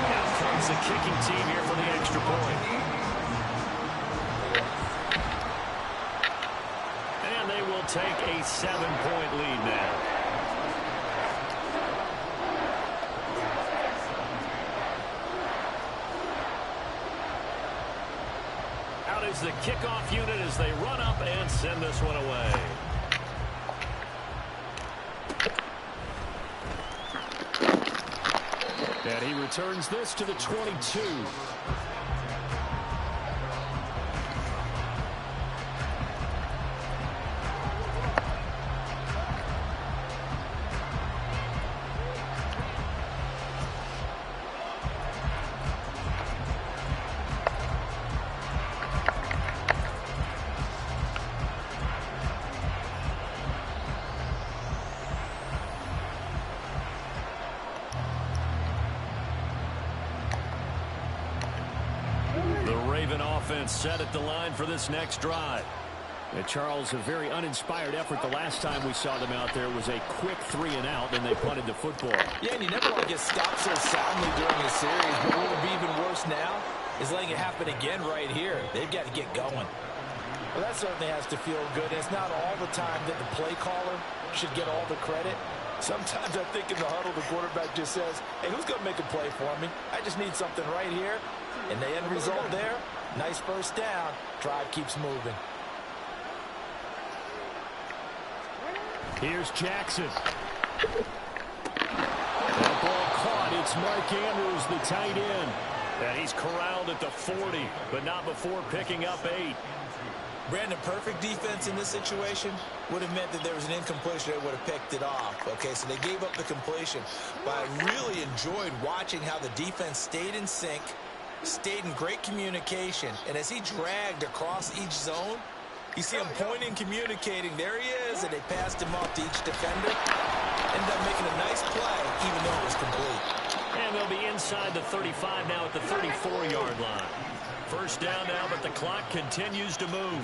Now comes the kicking team here for the extra point. And they will take a 7-point lead now. Out is the kickoff unit as they run up and send this one away. And he returns this to the 22. Offense set at the line for this next drive. And Charles, a very uninspired effort the last time we saw them out there was a quick 3-and-out, and they punted the football. Yeah, and you never want to get stopped so soundly during a series, but what would be even worse now is letting it happen again right here. They've got to get going. Well, that certainly has to feel good. And it's not all the time that the play caller should get all the credit. Sometimes I think in the huddle, the quarterback just says, hey, who's going to make a play for me? I just need something right here. And the end result there, nice first down. Drive keeps moving. Here's Jackson. That ball caught. It's Mark Andrews, the tight end. And he's corralled at the 40, but not before picking up 8. Brandon, perfect defense in this situation would have meant that there was an incompletion. They would have picked it off. Okay, so they gave up the completion. But I really enjoyed watching how the defense stayed in sync, stayed in great communication. And as he dragged across each zone, you see him pointing, communicating. There he is, and they passed him off to each defender. Ended up making a nice play, even though it was complete. And they'll be inside the 35 now at the 34-yard line. First down now, but the clock continues to move.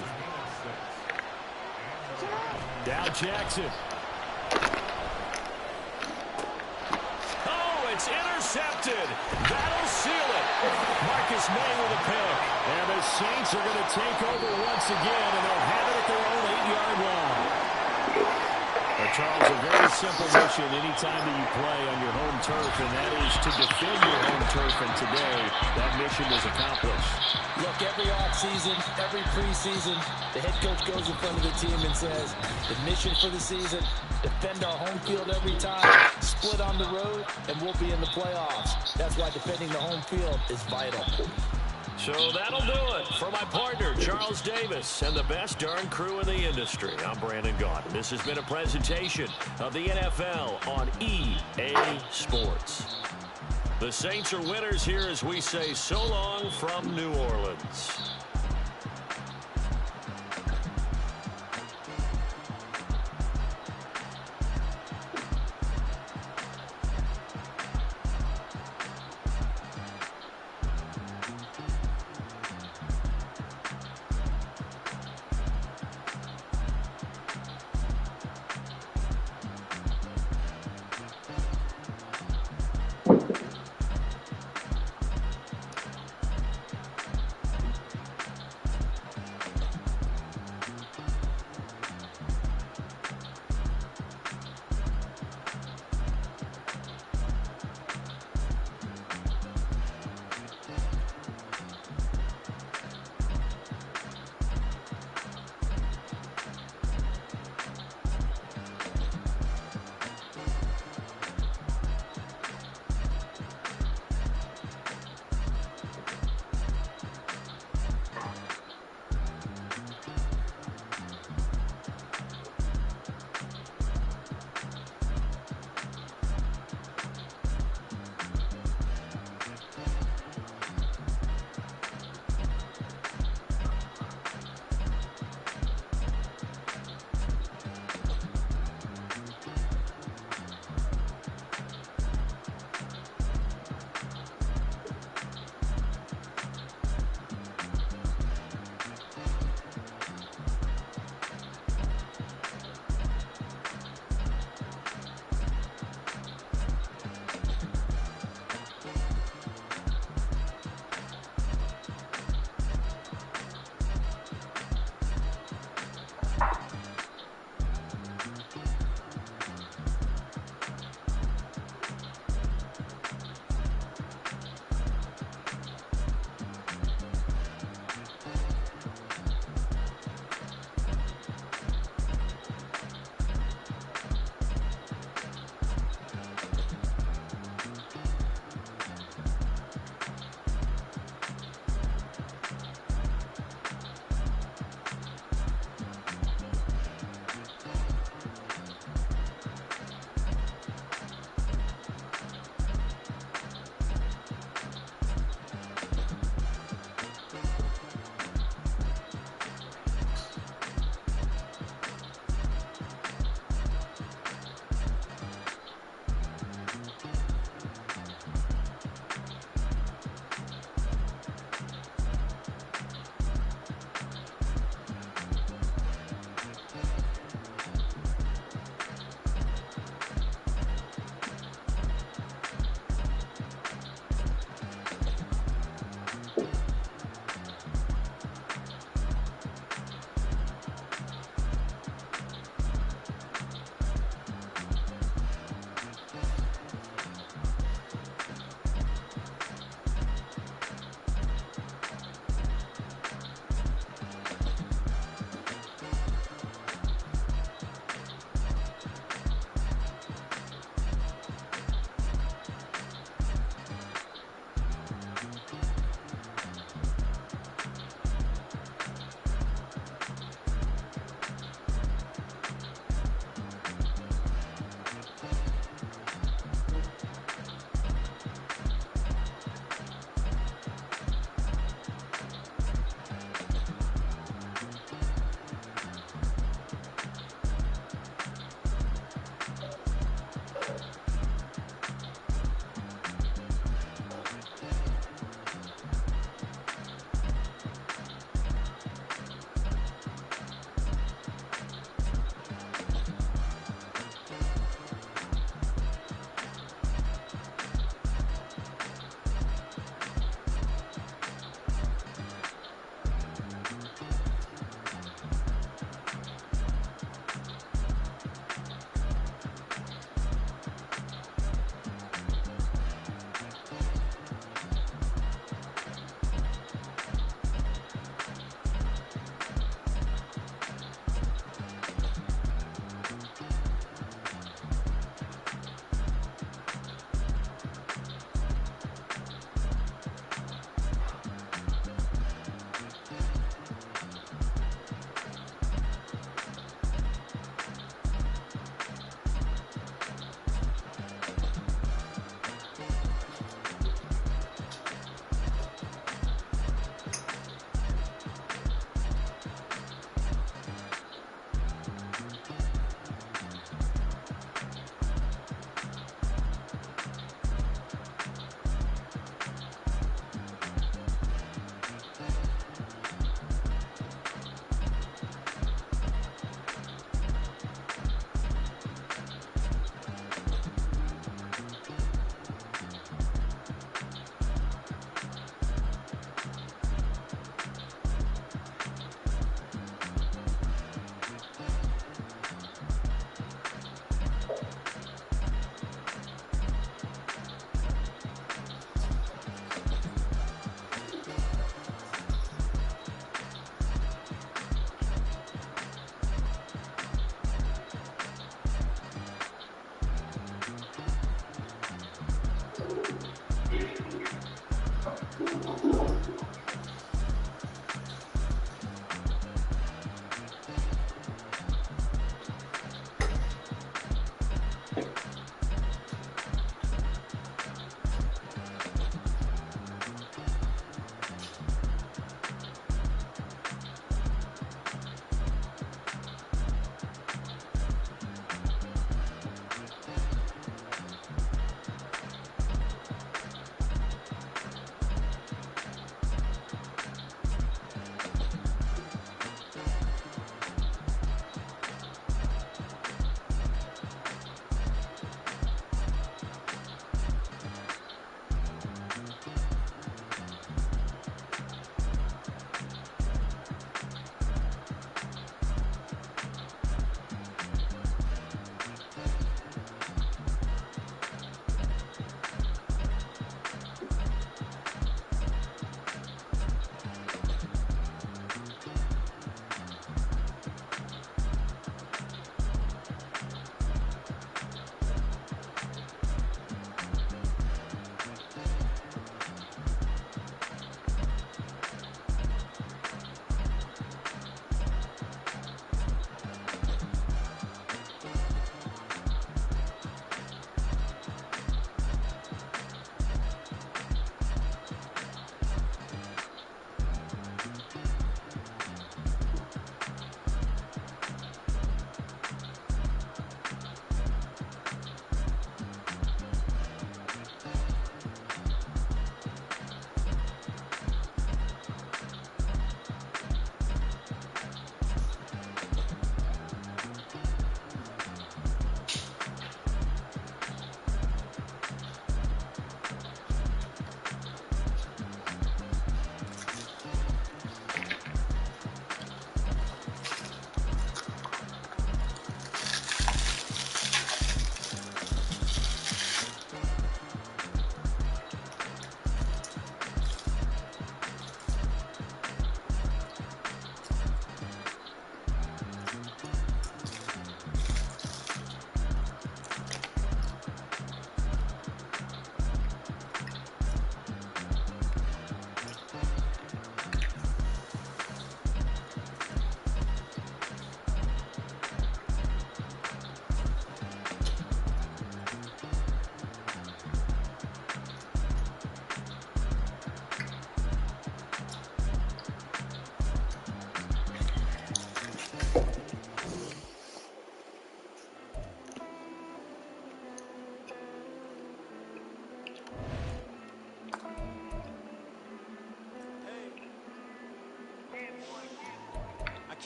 Down Jackson. Oh, it's intercepted. That'll seal it. Marcus May with a pick. And the Saints are going to take over once again, and they'll have it at their own 8-yard line. Charles, a very simple mission anytime that you play on your home turf, and that is to defend your home turf, and today that mission was accomplished. Look, every offseason, every preseason, the head coach goes in front of the team and says, the mission for the season, defend our home field every time, split on the road, and we'll be in the playoffs. That's why defending the home field is vital. So that'll do it for my partner, Charles Davis, and the best darn crew in the industry. I'm Brandon Gaudin. This has been a presentation of the NFL on EA Sports. The Saints are winners here as we say so long from New Orleans.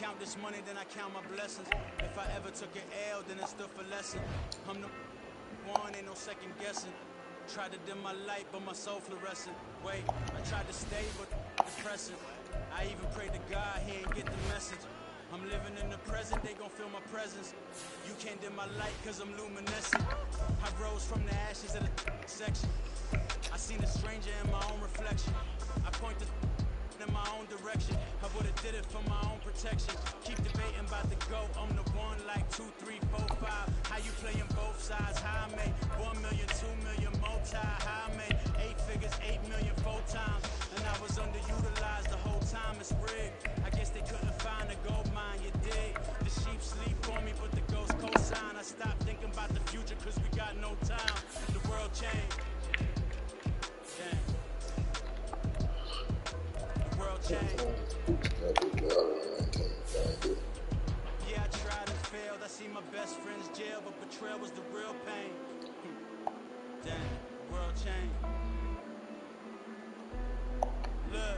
count this money, then I count my blessings. If I ever took an L, then it stood for lesson. I'm the one, ain't no second guessing. Tried to dim my light, but my soul fluorescent. Wait, I tried to stay, but depressing. I even prayed to God, he ain't get the message. I'm living in the present, they gon' feel my presence. You can't dim my light, cause I'm luminescent. I rose from the ashes of the section. I seen a stranger in my own reflection. I point the in my own direction. I would've did it for my own protection. Keep debating about the GOAT. I'm the one like 2, 3, 4, 5. How you playing both sides? How I made 1 million, 2 million, multi. How I made 8 figures, 8 million, 4 times. And I was underutilized the whole time. It's rigged. I guess they couldn't find a gold mine, you dig? The sheep sleep on me, but the ghost cosign. I stopped thinking about the future cause we got no time. The world changed. Dang. Change. Yeah, I tried and failed. I see my best friend's jail, but betrayal was the real pain. Damn, the world changed. Look,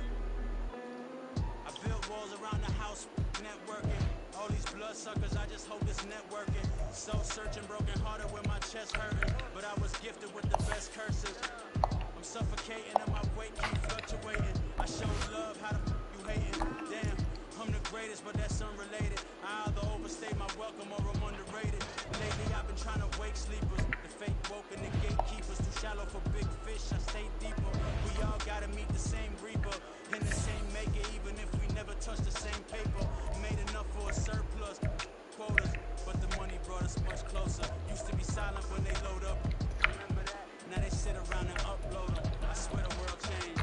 I built walls around the house, networking. All these bloodsuckers, I just hope it's networking. Soul searching, broken hearted with my chest hurting. But I was gifted with the best curses. I'm suffocating and my weight keep fluctuating. I show love, how the you hating? Damn, I'm the greatest, but that's unrelated. I either overstay my welcome or I'm underrated. Lately I've been trying to wake sleepers. The fake woke and the gatekeepers. Too shallow for big fish, I stay deeper. We all gotta meet the same reaper. In the same maker, even if we never touch the same paper. Made enough for a surplus quotas, but the money brought us much closer. Used to be silent when they load up. Remember that? Now they sit around and upload them. I swear the world changed.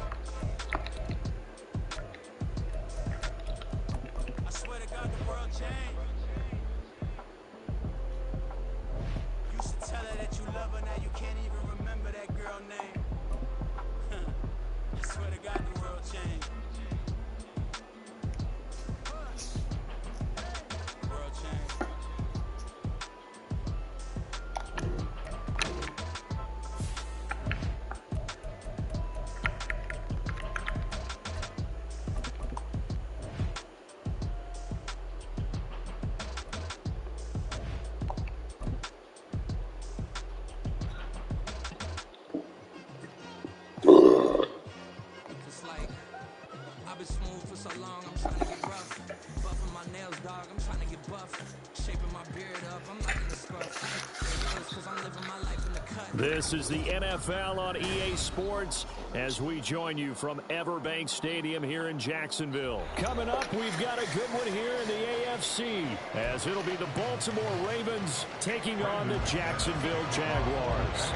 been smooth for so long, I'm trying to get rough. Buffing my nails, dog, I'm trying to get buff. Shaping my beard up, I'm liking the scruff. Cause I'm living my life in the cut. This is the NFL on EA Sports as we join you from Everbank Stadium here in Jacksonville. Coming up, we've got a good one here in the AFC as it'll be the Baltimore Ravens taking on the Jacksonville Jaguars.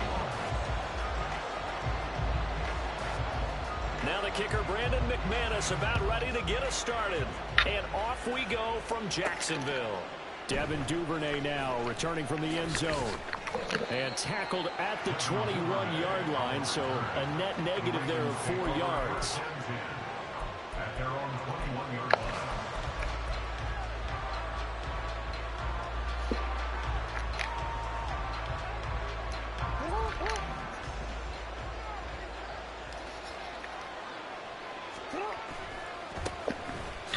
Now the kicker, Brandon McManus, about ready to get us started. And off we go from Jacksonville. Devin Duvernay now returning from the end zone. And tackled at the 21-yard line, so a net negative there of 4 yards. At their own 21-yard line.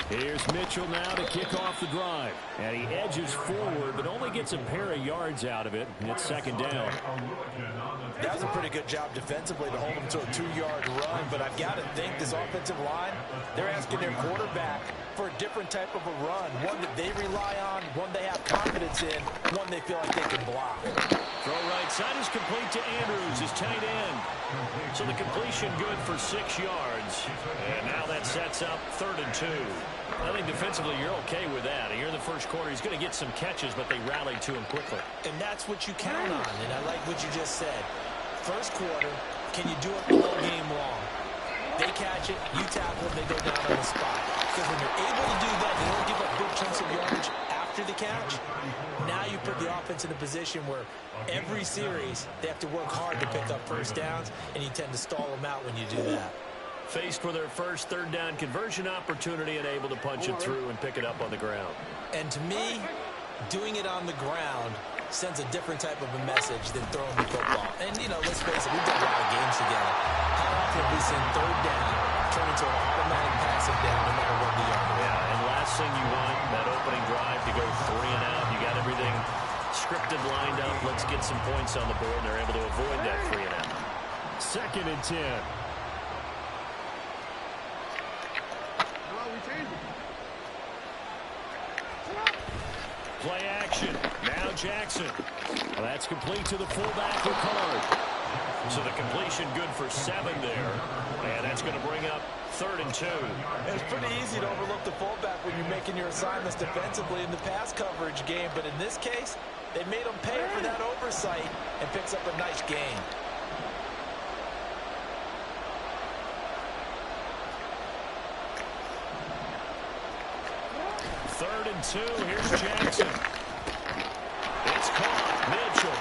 Here's Mitchell now to kick off the drive. And he edges forward, but only gets a pair of yards out of it. And it's second down. That was a pretty good job defensively to hold him to a 2-yard run. But I've got to think this offensive line, they're asking their quarterback for a different type of a run. One that they rely on, one they have confidence in, one they feel like they can block. Throw right side is complete to Andrews, his tight end. So the completion good for 6 yards. And now that sets up 3rd and 2. I think defensively you're okay with that. Here in the first quarter, he's going to get some catches, but they rallied to him quickly. And that's what you count on, and I like what you just said. First quarter, can you do it the whole game long? They catch it, you tackle them, they go down on the spot. Because when you're able to do that, you don't give up big chunks of yardage after the catch. Now you put the offense in a position where every series they have to work hard to pick up first downs, and you tend to stall them out when you do that. Faced with their first 3rd down conversion opportunity and able to punch it through and pick it up on the ground. And to me, doing it on the ground sends a different type of a message than throwing the football. And, you know, let's face it, we've done a lot of games together. How often have we seen 3rd down turn into an automatic passing down no matter what the yard? Yeah, and last thing you want, that opening drive to go 3 and out. You got everything scripted, lined up. Let's get some points on the board, and they're able to avoid that 3 and out. 2nd and 10. Play action. Now Jackson. Well, that's complete to the fullback, Ricard. So the completion good for 7 there. And that's going to bring up 3rd and 2. It's pretty easy to overlook the fullback when you're making your assignments defensively in the pass coverage game. But in this case, they made him pay for that oversight and picks up a nice gain. Third and 2. Here's Jackson. It's caught. Mitchell.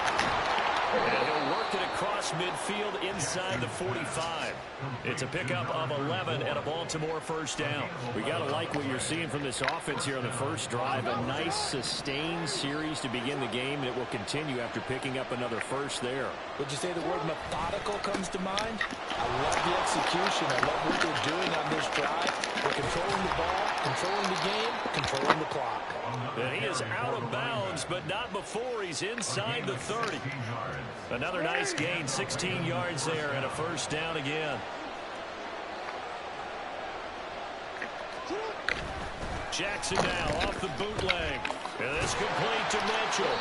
And he'll work it across midfield inside the 45. It's a pickup of 11 and a Baltimore first down. We got to like what you're seeing from this offense here on the first drive. A nice sustained series to begin the game, and it will continue after picking up another first there. Would you say the word methodical comes to mind? I love the execution. I love what they're doing on this drive. They're controlling the ball, controlling the game, controlling the clock. And he is out of bounds, but not before he's inside the 30. Another nice gain, 16 yards there, and a first down again. Jackson now off the bootleg. And this complete to Mitchell.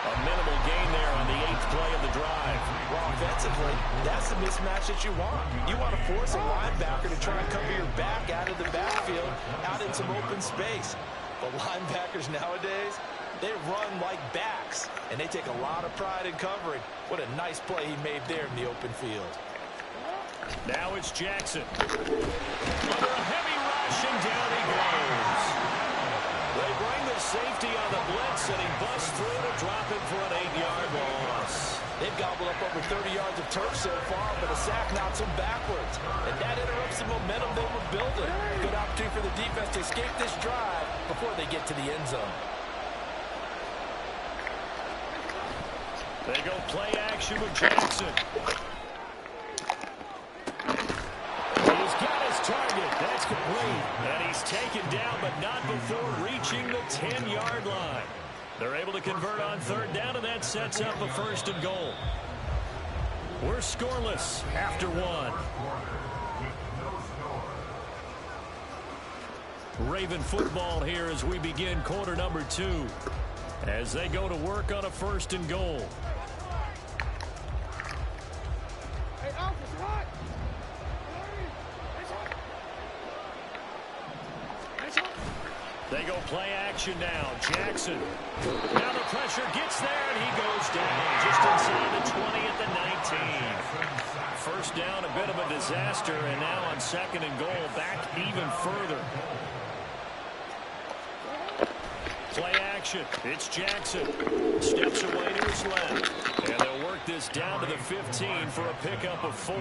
A minimal gain there on the 8th play of the drive. Well, offensively, that's the mismatch that you want. You want to force a linebacker to try and cover your back out of the backfield, out in some open space. But linebackers nowadays, they run like backs, and they take a lot of pride in covering. What a nice play he made there in the open field. Now it's Jackson. Under a heavy rush, and down he goes. They bring the safety on the blitz, and he busts through to drop him for an 8-yard loss. They've gobbled up over 30 yards of turf so far, but a sack knocks them backwards. And that interrupts the momentum they were building. Good opportunity for the defense to escape this drive before they get to the end zone. They go play action with Jackson. He's got his target. That's complete. And he's taken down, but not before reaching the 10-yard line. They're able to convert on 3rd down, and that sets up a 1st and goal. We're scoreless after 1. Raven football here as we begin quarter number 2. As they go to work on a 1st and goal. They go play action now. Jackson. Now the pressure gets there, and he goes down just inside the 20 at the 19. First down, a bit of a disaster, and now on 2nd and goal, back even further. Play action. It's Jackson. Steps away to his left. And they'll work this down to the 15 for a pickup of 4.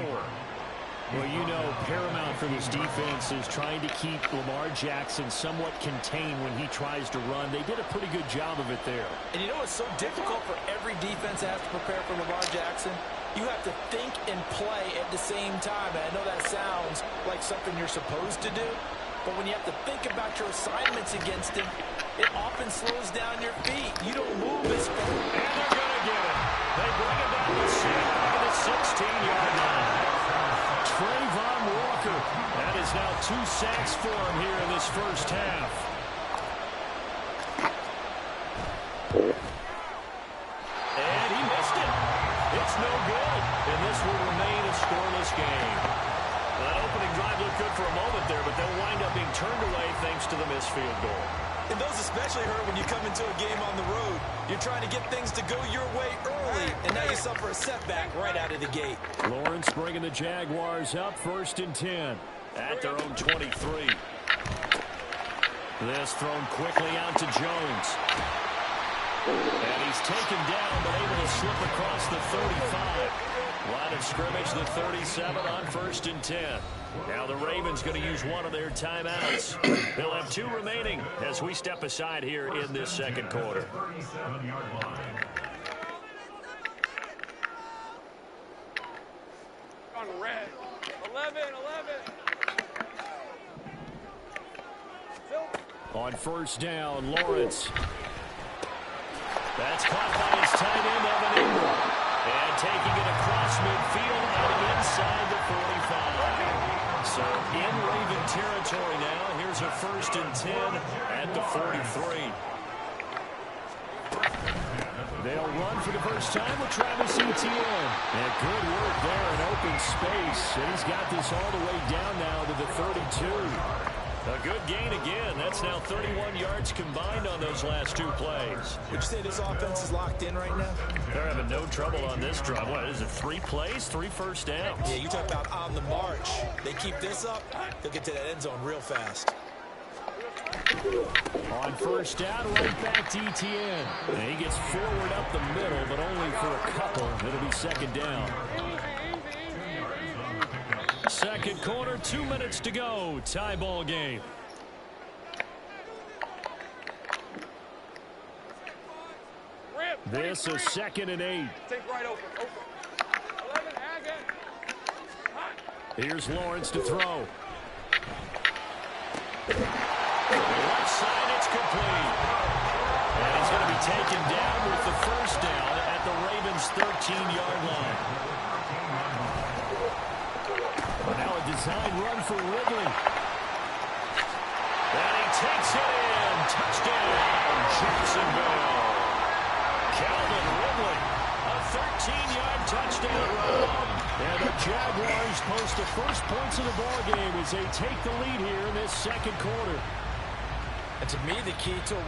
Well, you know, paramount for this defense is trying to keep Lamar Jackson somewhat contained when he tries to run. They did a pretty good job of it there. And you know what's so difficult for every defense that has to prepare for Lamar Jackson? You have to think and play at the same time. And I know that sounds like something you're supposed to do. But when you have to think about your assignments against him, it often slows down your feet. You don't move as fast. And they're going to get it. They bring it down to the 16-yard line. Trayvon Walker. That is now 2 sacks for him here in this first half. And he missed it. It's no good. And this will remain a scoreless game. That opening drive looked good for a moment there, but they'll wind up being turned away thanks to the missed field goal. And those especially hurt when you come into a game on the road. You're trying to get things to go your way early, and now you suffer a setback right out of the gate. Lawrence bringing the Jaguars up 1st and 10 at their own 23. This thrown quickly out to Jones. And he's taken down, but able to slip across the 35. Line of scrimmage, the 37 on 1st and 10. Now the Ravens going to use one of their timeouts. They'll have 2 remaining as we step aside here in this 2nd quarter. 37-yard line. On red. 11. On 1st down, Lawrence. That's caught by his tight end, Evan Ingram. And taking it across midfield out inside the 45. So in Raven territory now. Here's a 1st and 10 at the 43. They'll run for the first time with Travis Etienne. And good work there in open space. And he's got this all the way down now to the 32. A good gain again. That's now 31 yards combined on those last 2 plays. Would you say this offense is locked in right now? They're having no trouble on this drive. What is it, 3 plays, 3 first downs? Yeah, you talk about on the march. They keep this up, they'll get to that end zone real fast. On 1st down, right back to Etienne. And he gets forward up the middle, but only for a couple. It'll be 2nd down. 2nd quarter, 2 minutes to go. Tie ball game. This is 2nd and 8. Take right open. 11, has it. Here's Lawrence to throw. Left side, it's complete. And he's going to be taken down with the 1st down at the Ravens' 13-yard line. Now a design run for Ridley. And he takes it in. Touchdown, Jacksonville. Calvin Ridley, a 13-yard touchdown run. And the Jaguars post the first points of the ballgame as they take the lead here in this 2nd quarter. And to me, the key to a